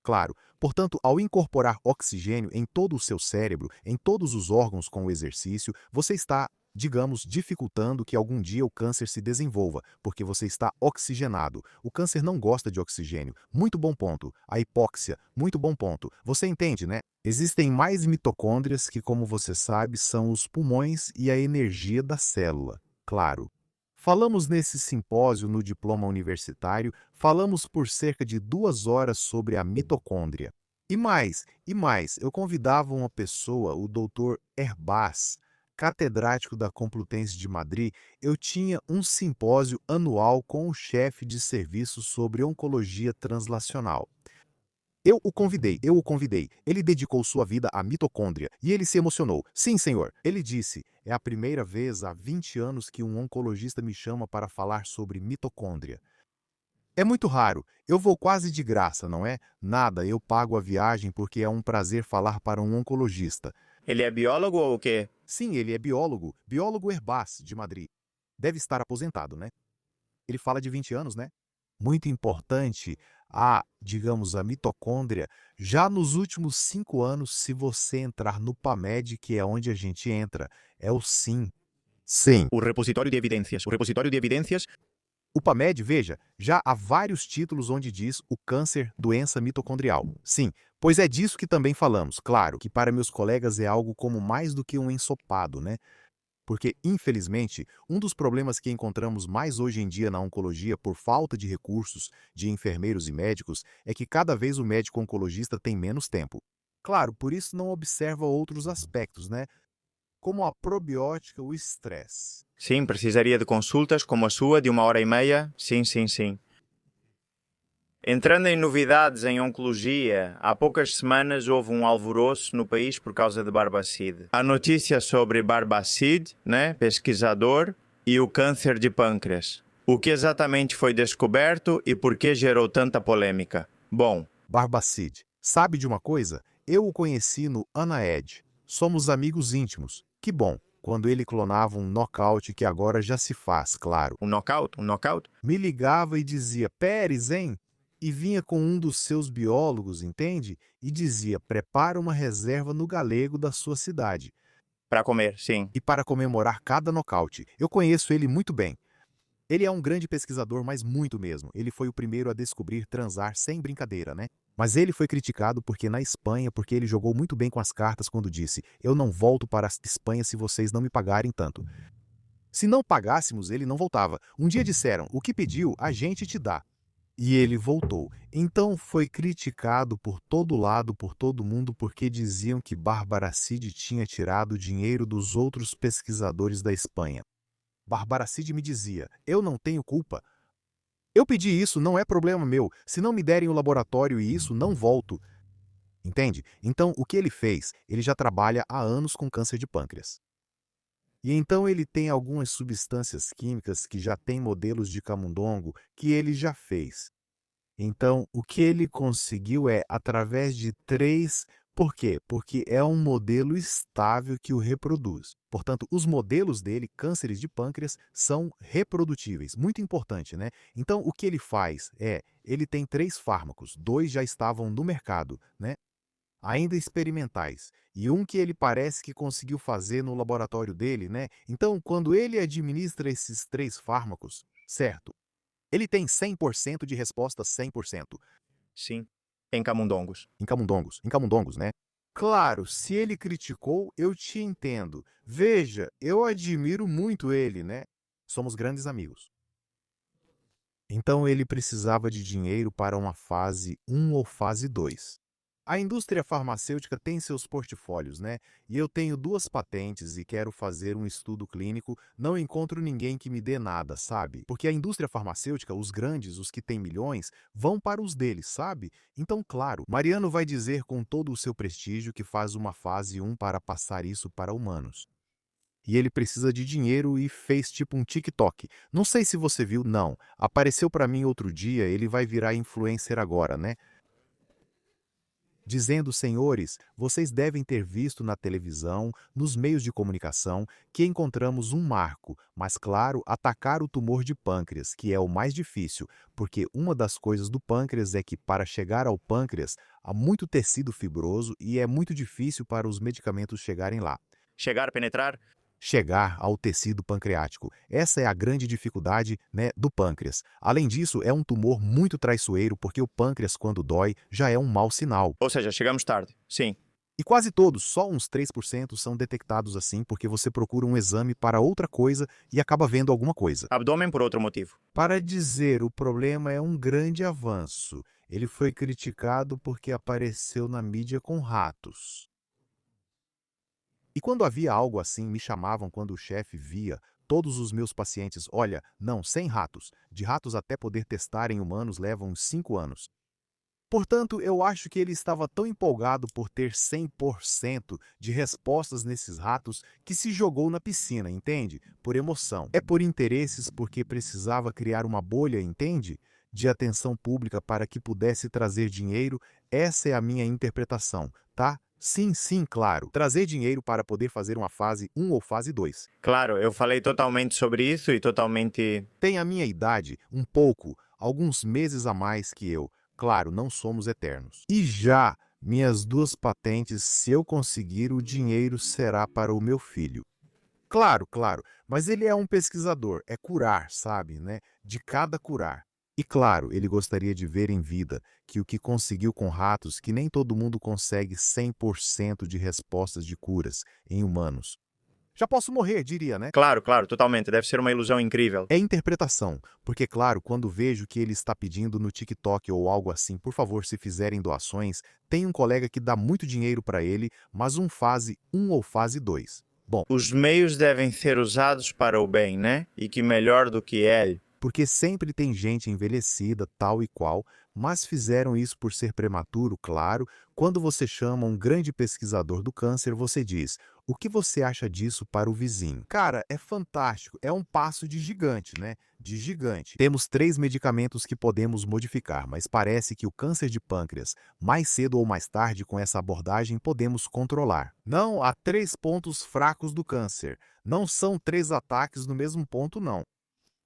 Claro, portanto, ao incorporar oxigênio em todo o seu cérebro, em todos os órgãos com o exercício, você está, digamos, dificultando que algum dia o câncer se desenvolva, porque você está oxigenado. O câncer não gosta de oxigênio. Muito bom ponto. A hipóxia, muito bom ponto. Você entende, né? Existem mais mitocôndrias que, como você sabe, são os pulmões e a energia da célula. Claro. Falamos nesse simpósio no diploma universitário, falamos por cerca de 2 horas sobre a mitocôndria. E mais, eu convidava uma pessoa, o Dr. Herbaz, catedrático da Complutense de Madrid. Eu tinha um simpósio anual com o chefe de serviço sobre oncologia translacional. Eu o convidei. Ele dedicou sua vida à mitocôndria e ele se emocionou. Sim, senhor. Ele disse: é a primeira vez há 20 anos que um oncologista me chama para falar sobre mitocôndria. É muito raro. Eu vou quase de graça, não é? Nada, eu pago a viagem porque é um prazer falar para um oncologista. Ele é biólogo ou o quê? Sim, ele é biólogo, biólogo Herbaz, de Madrid. Deve estar aposentado, né? Ele fala de 20 anos, né? Muito importante digamos, a mitocôndria. Já nos últimos 5 anos, se você entrar no PubMed, que é onde a gente entra, é o sim. Sim. O repositório de evidências. O repositório de evidências. O PubMed, veja, já há vários títulos onde diz o câncer, doença mitocondrial. Sim, pois é disso que também falamos. Claro que para meus colegas é algo como mais do que um ensopado, né? Porque, infelizmente, um dos problemas que encontramos mais hoje em dia na oncologia por falta de recursos, de enfermeiros e médicos, é que cada vez o médico oncologista tem menos tempo. Claro, por isso não observa outros aspectos, né? Como a probiótica, o estresse. Sim, precisaria de consultas como a sua, de 1 hora e meia. Sim. Entrando em novidades em oncologia, há poucas semanas houve um alvoroço no país por causa de Barbacid. Há notícias sobre Barbacid, né, pesquisador, e o câncer de pâncreas. O que exatamente foi descoberto e por que gerou tanta polêmica? Bom, Barbacid. Sabe de uma coisa? Eu o conheci no Anaed. Somos amigos íntimos. Que bom, quando ele clonava um nocaute que agora já se faz, claro. um knockout? Me ligava e dizia: Pérez, hein? e vinha com um dos seus biólogos, entende? E dizia: prepara uma reserva no galego da sua cidade. Para comer, sim. E para comemorar cada nocaute. Eu conheço ele muito bem. Ele é um grande pesquisador, mas muito mesmo. Ele foi o primeiro a descobrir transar sem brincadeira, né? Mas ele foi criticado porque na Espanha, porque ele jogou muito bem com as cartas quando disse: eu não volto para a Espanha se vocês não me pagarem tanto. Se não pagássemos, ele não voltava. Um dia disseram: o que pediu, a gente te dá. E ele voltou. Então foi criticado por todo lado, por todo mundo, porque diziam que Bárbara Cid tinha tirado dinheiro dos outros pesquisadores da Espanha. Bárbara Cid me dizia: eu não tenho culpa. Eu pedi isso, não é problema meu. Se não me derem o laboratório e isso, não volto. Entende? Então, o que ele fez? Ele já trabalha há anos com câncer de pâncreas. E então ele tem algumas substâncias químicas que já tem modelos de camundongo que ele já fez. Então, o que ele conseguiu é através de 3. Por quê? Porque é um modelo estável que o reproduz. Portanto, os modelos dele, cânceres de pâncreas, são reprodutíveis. Muito importante, né? Então, o que ele faz é, ele tem 3 fármacos, 2 já estavam no mercado, né? Ainda experimentais, e um que ele parece que conseguiu fazer no laboratório dele, né? Então, quando ele administra esses 3 fármacos, certo? Ele tem 100% de resposta 100%. Sim. Em camundongos. Em camundongos, né? Claro, se ele criticou, eu te entendo. Veja, eu admiro muito ele, né? Somos grandes amigos. Então ele precisava de dinheiro para uma fase 1 ou fase 2. A indústria farmacêutica tem seus portfólios, né? E eu tenho 2 patentes e quero fazer um estudo clínico, não encontro ninguém que me dê nada, sabe? Porque a indústria farmacêutica, os grandes, os que têm milhões, vão para os deles, sabe? Então, claro, Mariano vai dizer com todo o seu prestígio que faz uma fase 1 para passar isso para humanos. E ele precisa de dinheiro e fez tipo um TikTok. Não sei se você viu, não. Apareceu para mim outro dia, ele vai virar influencer agora, né? Dizendo: senhores, vocês devem ter visto na televisão, nos meios de comunicação, que encontramos um marco, mas claro, atacar o tumor de pâncreas, que é o mais difícil, porque uma das coisas do pâncreas é que para chegar ao pâncreas há muito tecido fibroso e é muito difícil para os medicamentos chegarem lá. Chegar, penetrar? Chegar ao tecido pancreático. Essa é a grande dificuldade, né, do pâncreas. Além disso, é um tumor muito traiçoeiro porque o pâncreas, quando dói, já é um mau sinal. Ou seja, chegamos tarde. Sim. E quase todos, só uns 3% são detectados assim porque você procura um exame para outra coisa e acaba vendo alguma coisa. Abdômen por outro motivo. Para dizer, o problema é um grande avanço. Ele foi criticado porque apareceu na mídia com ratos. E quando havia algo assim, me chamavam quando o chefe via todos os meus pacientes. Olha, não, sem ratos. De ratos até poder testar em humanos levam uns 5 anos. Portanto, eu acho que ele estava tão empolgado por ter 100% de respostas nesses ratos que se jogou na piscina, entende? Por emoção. É por interesses porque precisava criar uma bolha, entende? De atenção pública para que pudesse trazer dinheiro. Essa é a minha interpretação, tá? Sim, sim, claro. Trazer dinheiro para poder fazer uma fase 1 ou fase 2. Claro, eu falei totalmente sobre isso e totalmente... Tem a minha idade, um pouco, alguns meses a mais que eu. Claro, não somos eternos. E já minhas 2 patentes, se eu conseguir, o dinheiro será para o meu filho. Claro, claro, mas ele é um pesquisador, é curar, sabe, né? De cada curar. E claro, ele gostaria de ver em vida que o que conseguiu com ratos, que nem todo mundo consegue 100% de respostas de curas em humanos. Já posso morrer, diria, né? Claro, claro, totalmente. Deve ser uma ilusão incrível. É interpretação, porque claro, quando vejo que ele está pedindo no TikTok ou algo assim, por favor, se fizerem doações, tem um colega que dá muito dinheiro para ele, mas um fase 1 ou fase 2. Bom, Os meios devem ser usados para o bem, né? E que melhor do que ele. porque sempre tem gente envelhecida, tal e qual, mas fizeram isso por ser prematuro, claro. Quando você chama um grande pesquisador do câncer, você diz: o que você acha disso para o vizinho? Cara, é fantástico, é um passo de gigante, né? De gigante. Temos 3 medicamentos que podemos modificar, mas parece que o câncer de pâncreas, mais cedo ou mais tarde, com essa abordagem, podemos controlar. Não há 3 pontos fracos do câncer. Não são 3 ataques no mesmo ponto, não.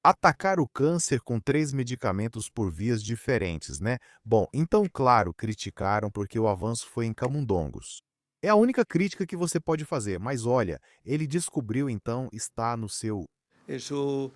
Atacar o câncer com 3 medicamentos por vias diferentes, né? Bom, então, claro, criticaram porque o avanço foi em camundongos. É a única crítica que você pode fazer, mas olha, ele descobriu então, en su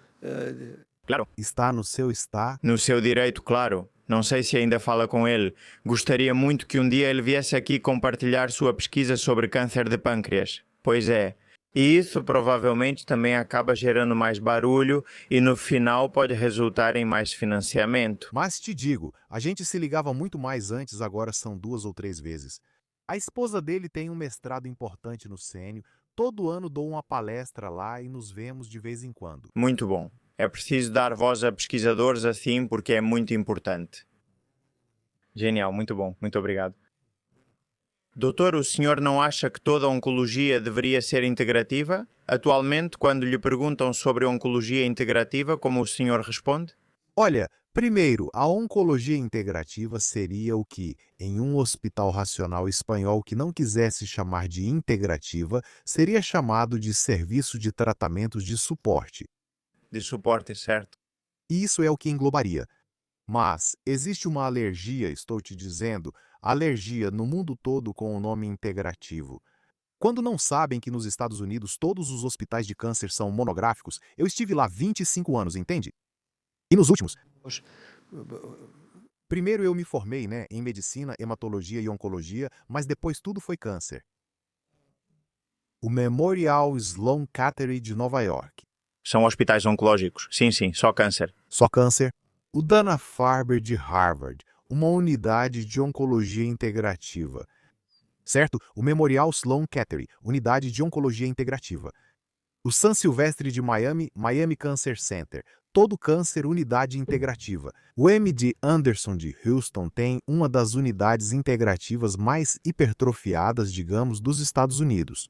Claro. está. No seu direito, claro. Não sei se ainda fala com ele. Gostaria muito que um dia ele viesse aqui compartilhar sua pesquisa sobre câncer de pâncreas. Pois é. E isso provavelmente também acaba gerando mais barulho e no final pode resultar em mais financiamento. Mas te digo, a gente se ligava muito mais antes, agora são 2 ou 3 vezes. A esposa dele tem um mestrado importante no Sênio, todo ano dou uma palestra lá e nos vemos de vez em quando. Muito bom. É preciso dar voz a pesquisadores assim porque é muito importante. Genial, muito bom. Muito obrigado. Doutor, o senhor não acha que toda a oncologia deveria ser integrativa? Atualmente, quando lhe perguntam sobre oncologia integrativa, como o senhor responde? Olha, primeiro, a oncologia integrativa seria o que, em um hospital racional espanhol que não quisesse chamar de integrativa, seria chamado de serviço de tratamentos de suporte. De suporte, certo? E isso é o que englobaria. Mas existe uma alergia, estou te dizendo, alergia no mundo todo com o nome integrativo. Quando não sabem que nos Estados Unidos todos os hospitais de câncer são monográficos, eu estive lá 25 anos, entende? E nos últimos, primeiro eu me formei, né, em medicina, hematologia e oncologia, mas depois tudo foi câncer. O Memorial Sloan Kettering de Nova York, São hospitais oncológicos. Sim, sim, só câncer. só câncer. O Dana-Farber de Harvard, uma unidade de oncologia integrativa. Certo? O Memorial Sloan Kettering, unidade de oncologia integrativa. O San Silvestre de Miami, Miami Cancer Center, todo câncer unidade integrativa. O MD Anderson de Houston tem uma das unidades integrativas mais hipertrofiadas, digamos, dos Estados Unidos.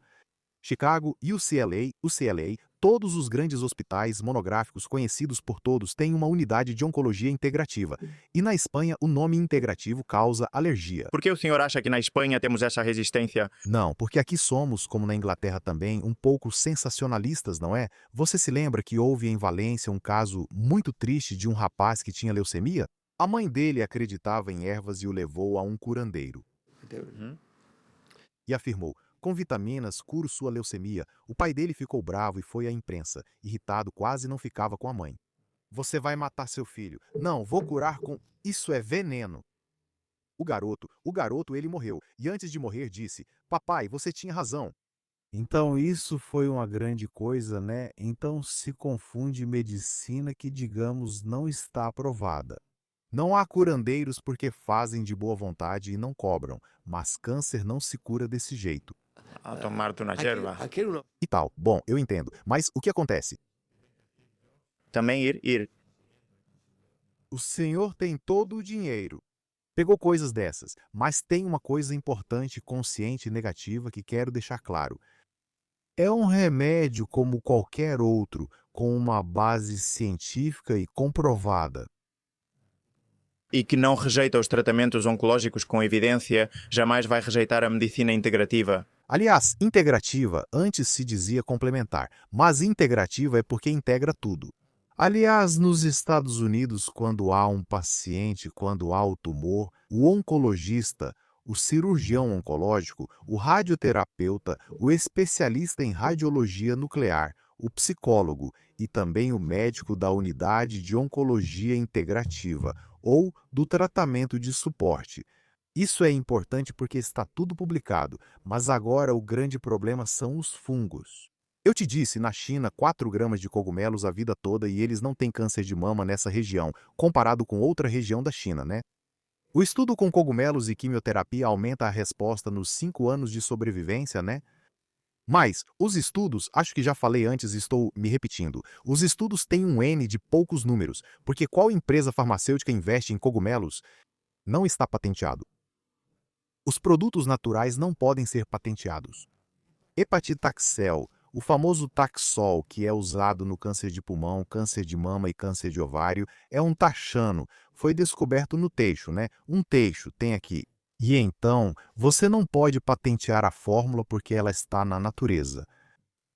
Chicago, UCLA, todos os grandes hospitais monográficos conhecidos por todos têm uma unidade de oncologia integrativa. E na Espanha, o nome integrativo causa alergia. Por que o senhor acha que na Espanha temos essa resistência? Não, porque aqui somos, como na Inglaterra também, um pouco sensacionalistas, não é? Você se lembra que houve em Valência um caso muito triste de um rapaz que tinha leucemia? A mãe dele acreditava em ervas e o levou a um curandeiro. E afirmou: com vitaminas curo sua leucemia. O pai dele ficou bravo e foi à imprensa. Irritado, quase não ficava com a mãe. Você vai matar seu filho. Não, vou curar com... Isso é veneno. O garoto, ele morreu. E antes de morrer disse: papai, você tinha razão. Então isso foi uma grande coisa, né? Então se confunde medicina que, digamos, não está aprovada. Não há curandeiros porque fazem de boa vontade e não cobram, mas câncer não se cura desse jeito. A tomar-te uma erva. aquí uno E tal. Bom, eu entendo. Mas o que acontece? Também ir. O senhor tem todo o dinheiro. Pegou coisas dessas, mas tem uma coisa importante, consciente e negativa que quero deixar claro. É um remédio como qualquer outro, com uma base científica e comprovada. E que não rejeita os tratamentos oncológicos com evidência, jamais vai rejeitar a medicina integrativa. Aliás, integrativa antes se dizia complementar, mas integrativa é porque integra tudo. Aliás, nos Estados Unidos, quando há um paciente, quando há o tumor, o oncologista, o cirurgião oncológico, o radioterapeuta, o especialista em radiologia nuclear, o psicólogo e também o médico da unidade de oncologia integrativa ou do tratamento de suporte. Isso é importante porque está tudo publicado, mas agora o grande problema são os fungos. Eu te disse, na China, 4 gramas de cogumelos a vida toda e eles não têm câncer de mama nessa região, comparado com outra região da China, né? O estudo com cogumelos e quimioterapia aumenta a resposta nos 5 anos de sobrevivência, né? Mas os estudos, acho que já falei antes e estou me repetindo, os estudos têm um N de poucos números, porque qual empresa farmacêutica investe em cogumelos não está patenteado. Os produtos naturais não podem ser patenteados. Hepatitaxel, o famoso Taxol, que é usado no câncer de pulmão, câncer de mama e câncer de ovário, é um taxano. Foi descoberto no teixo, né? Um teixo, tem aqui. E então, você não pode patentear a fórmula porque ela está na natureza.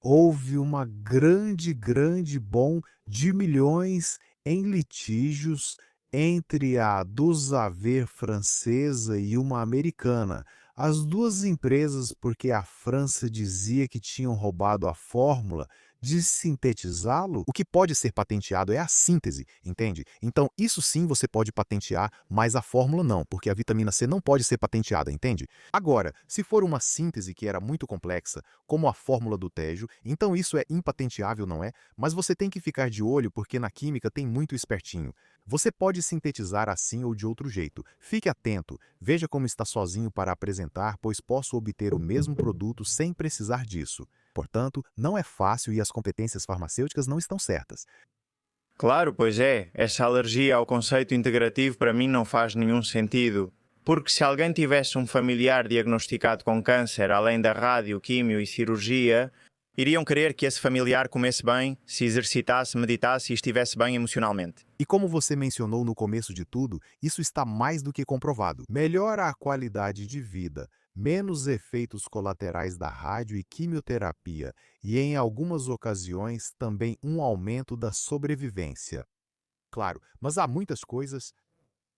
Houve uma grande bom de milhões em litígios entre a Dusaver francesa e uma americana. As duas empresas, porque a França dizia que tinham roubado a fórmula de sintetizá-lo. O que pode ser patenteado é a síntese, entende? Então, isso sim você pode patentear, mas a fórmula não, porque a vitamina C não pode ser patenteada, entende? Agora, se for uma síntese que era muito complexa, como a fórmula do Tejo, então isso é impatenteável, não é? Mas você tem que ficar de olho porque na química tem muito espertinho. Você pode sintetizar assim ou de outro jeito. Fique atento, veja como está sozinho para apresentar, pois posso obter o mesmo produto sem precisar disso. Portanto, não é fácil e as competências farmacêuticas não estão certas. Claro, pois é. Essa alergia ao conceito integrativo para mim não faz nenhum sentido. Porque se alguém tivesse um familiar diagnosticado com câncer, além da rádio, químio e cirurgia, iriam querer que esse familiar comesse bem, se exercitasse, meditasse e estivesse bem emocionalmente. E como você mencionou no começo de tudo, isso está mais do que comprovado. Melhora a qualidade de vida, menos efeitos colaterais da rádio e quimioterapia e, em algumas ocasiões, também um aumento da sobrevivência. Claro, mas há muitas coisas.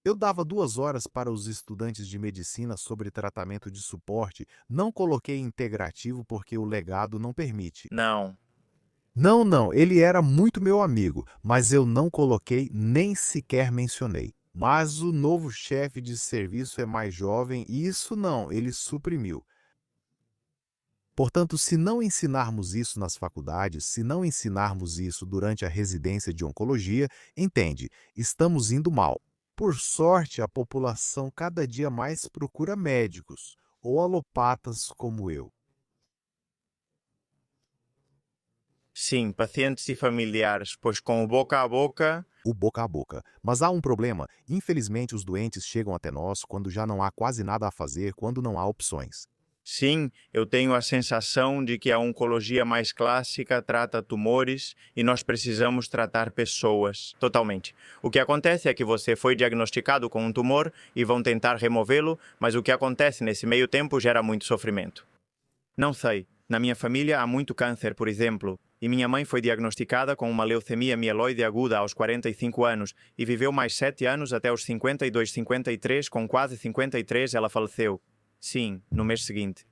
Eu dava 2 horas para os estudantes de medicina sobre tratamento de suporte, não coloquei integrativo porque o legado não permite. Não. Não, ele era muito meu amigo, mas eu não coloquei nem sequer mencionei. Mas o novo chefe de serviço é mais jovem e isso não, ele suprimiu. Portanto, se não ensinarmos isso nas faculdades, se não ensinarmos isso durante a residência de oncologia, entende, estamos indo mal. Por sorte, a população cada dia mais procura médicos, ou alopatas como eu. Sim, pacientes e familiares, pois com o boca a boca. O boca a boca. Mas há um problema. Infelizmente, os doentes chegam até nós quando já não há quase nada a fazer, quando não há opções. Sim, eu tenho a sensação de que a oncologia mais clássica trata tumores e nós precisamos tratar pessoas. Totalmente. O que acontece é que você foi diagnosticado com um tumor e vão tentar removê-lo, mas o que acontece nesse meio tempo gera muito sofrimento. Não sei. Na minha família há muito câncer, por exemplo, e minha mãe foi diagnosticada com uma leucemia mieloide aguda aos 45 anos e viveu mais 7 anos até os 52, 53, com quase 53 ela faleceu. Sim, no mês seguinte.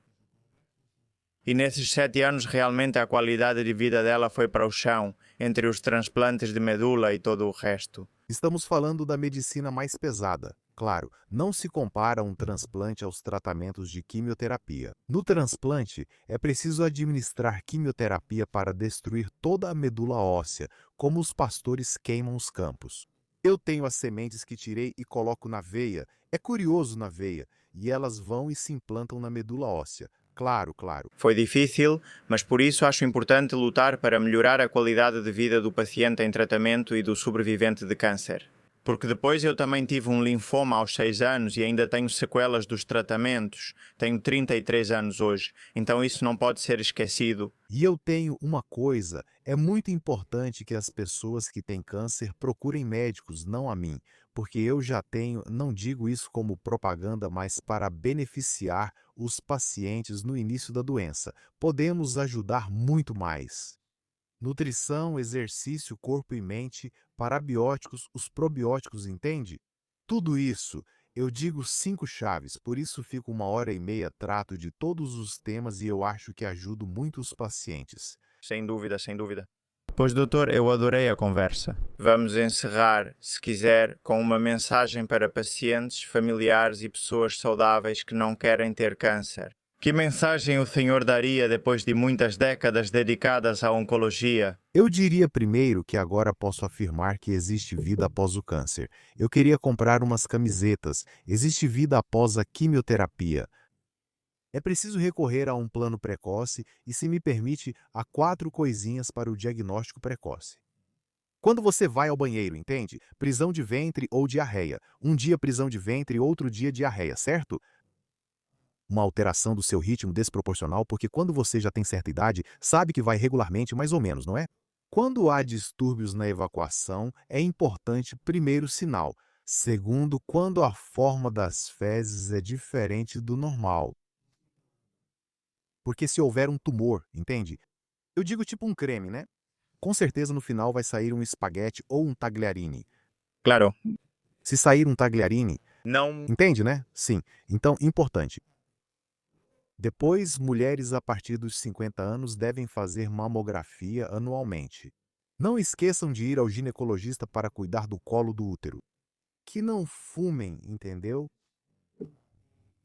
E nesses 7 anos realmente a qualidade de vida dela foi para o chão, entre os transplantes de medula e todo o resto. Estamos falando da medicina mais pesada. Claro, não se compara um transplante aos tratamentos de quimioterapia. No transplante, é preciso administrar quimioterapia para destruir toda a medula óssea, como os pastores queimam os campos. Eu tenho as sementes que tirei e coloco na veia. É curioso na veia. E elas vão e se implantam na medula óssea. Claro. Foi difícil, mas por isso acho importante lutar para melhorar a qualidade de vida do paciente em tratamento e do sobrevivente de câncer. Porque depois eu também tive um linfoma aos 6 anos e ainda tenho sequelas dos tratamentos. Tenho 33 anos hoje, então isso não pode ser esquecido. E eu tenho uma coisa, é muito importante que as pessoas que têm câncer procurem médicos, não a mim, porque eu já tenho, não digo isso como propaganda, mas para beneficiar os pacientes no início da doença. Podemos ajudar muito mais. Nutrição, exercício, corpo e mente, parabióticos, os probióticos, entende? Tudo isso, eu digo 5 chaves, por isso fico 1 hora e meia, trato de todos os temas e eu acho que ajudo muito os pacientes. Sem dúvida, sem dúvida. Pois, doutor, eu adorei a conversa. Vamos encerrar, se quiser, com uma mensagem para pacientes, familiares e pessoas saudáveis que não querem ter câncer. Que mensagem o senhor daria depois de muitas décadas dedicadas à oncologia? Eu diria primeiro que agora posso afirmar que existe vida após o câncer. Eu queria comprar umas camisetas. Existe vida após a quimioterapia. É preciso recorrer a um plano precoce e, se me permite, a 4 coisinhas para o diagnóstico precoce. Quando você vai ao banheiro, entende? Prisão de ventre ou diarreia. Um dia prisão de ventre, outro dia diarreia, certo? Uma alteração do seu ritmo desproporcional, porque quando você já tem certa idade, sabe que vai regularmente mais ou menos, não é? Quando há distúrbios na evacuação, é importante primeiro sinal. Segundo, quando a forma das fezes é diferente do normal. Porque se houver um tumor, entende? Eu digo tipo um creme, né? Com certeza no final vai sair um espaguete ou um tagliarini. Claro. Se sair um tagliarini, Não. entende, né? Sim. Então, importante. Depois, mulheres a partir dos 50 anos devem fazer mamografia anualmente. Não esqueçam de ir ao ginecologista para cuidar do colo do útero. Que não fumem, entendeu?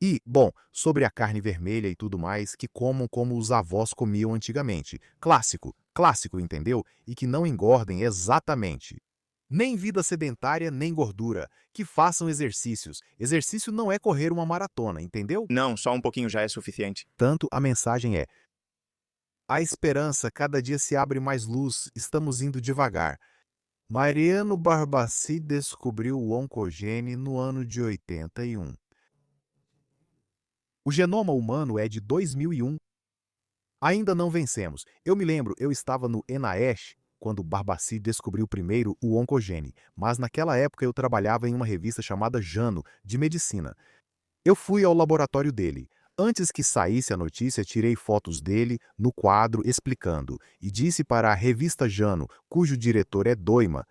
E, bom, sobre a carne vermelha e tudo mais, que comam como os avós comiam antigamente. Clássico, clássico, entendeu? E que não engordem exatamente. Nem vida sedentária, nem gordura. Que façam exercícios. Exercício não é correr uma maratona, entendeu? Não, só um pouquinho já é suficiente. Tanto a mensagem é: a esperança, cada dia se abre mais luz, estamos indo devagar. Mariano Barbaci descobriu o oncogene no ano de 81. O genoma humano é de 2001. Ainda não vencemos. Eu me lembro, eu estava no NIH quando Barbaci descobriu primeiro o oncogene, mas naquela época eu trabalhava em uma revista chamada Jano, de medicina. Eu fui ao laboratório dele. Antes que saísse a notícia, tirei fotos dele no quadro explicando e disse para a revista Jano, cujo diretor é Doima,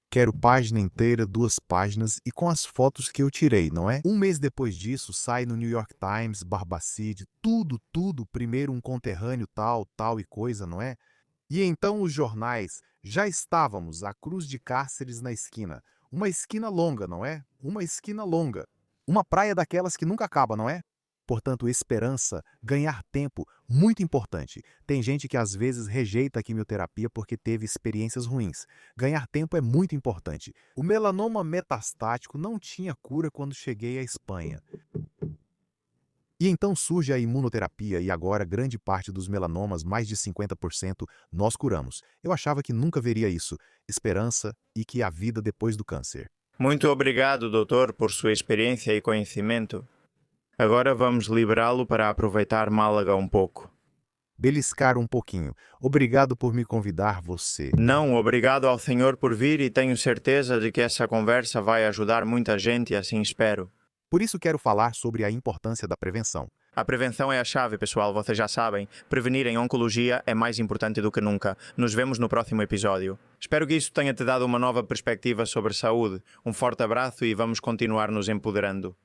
quero página inteira, 2 páginas e com as fotos que eu tirei, não é? Um mês depois disso, sai no New York Times, Barbacide, tudo, primeiro um conterrâneo tal e coisa, não é? E então os jornais, já estávamos à cruz de Cáceres na esquina. Uma esquina longa, não é? Uma esquina longa. Uma praia daquelas que nunca acaba, não é? Portanto, esperança, ganhar tempo, muito importante. Tem gente que às vezes rejeita a quimioterapia porque teve experiências ruins. Ganhar tempo é muito importante. O melanoma metastático não tinha cura quando cheguei à Espanha. E então surge a imunoterapia e agora grande parte dos melanomas, mais de 50%, nós curamos. Eu achava que nunca veria isso. Esperança e que há vida depois do câncer. Muito obrigado, doutor, por sua experiência e conhecimento. Agora vamos liberá-lo para aproveitar Málaga um pouco. Beliscar um pouquinho. Obrigado por me convidar, você. Não, obrigado ao senhor por vir e tenho certeza de que essa conversa vai ajudar muita gente, assim espero. Por isso quero falar sobre a importância da prevenção. A prevenção é a chave, pessoal, vocês já sabem. Prevenir em oncologia é mais importante do que nunca. Nos vemos no próximo episódio. Espero que isso tenha te dado uma nova perspectiva sobre saúde. Um forte abraço e vamos continuar nos empoderando.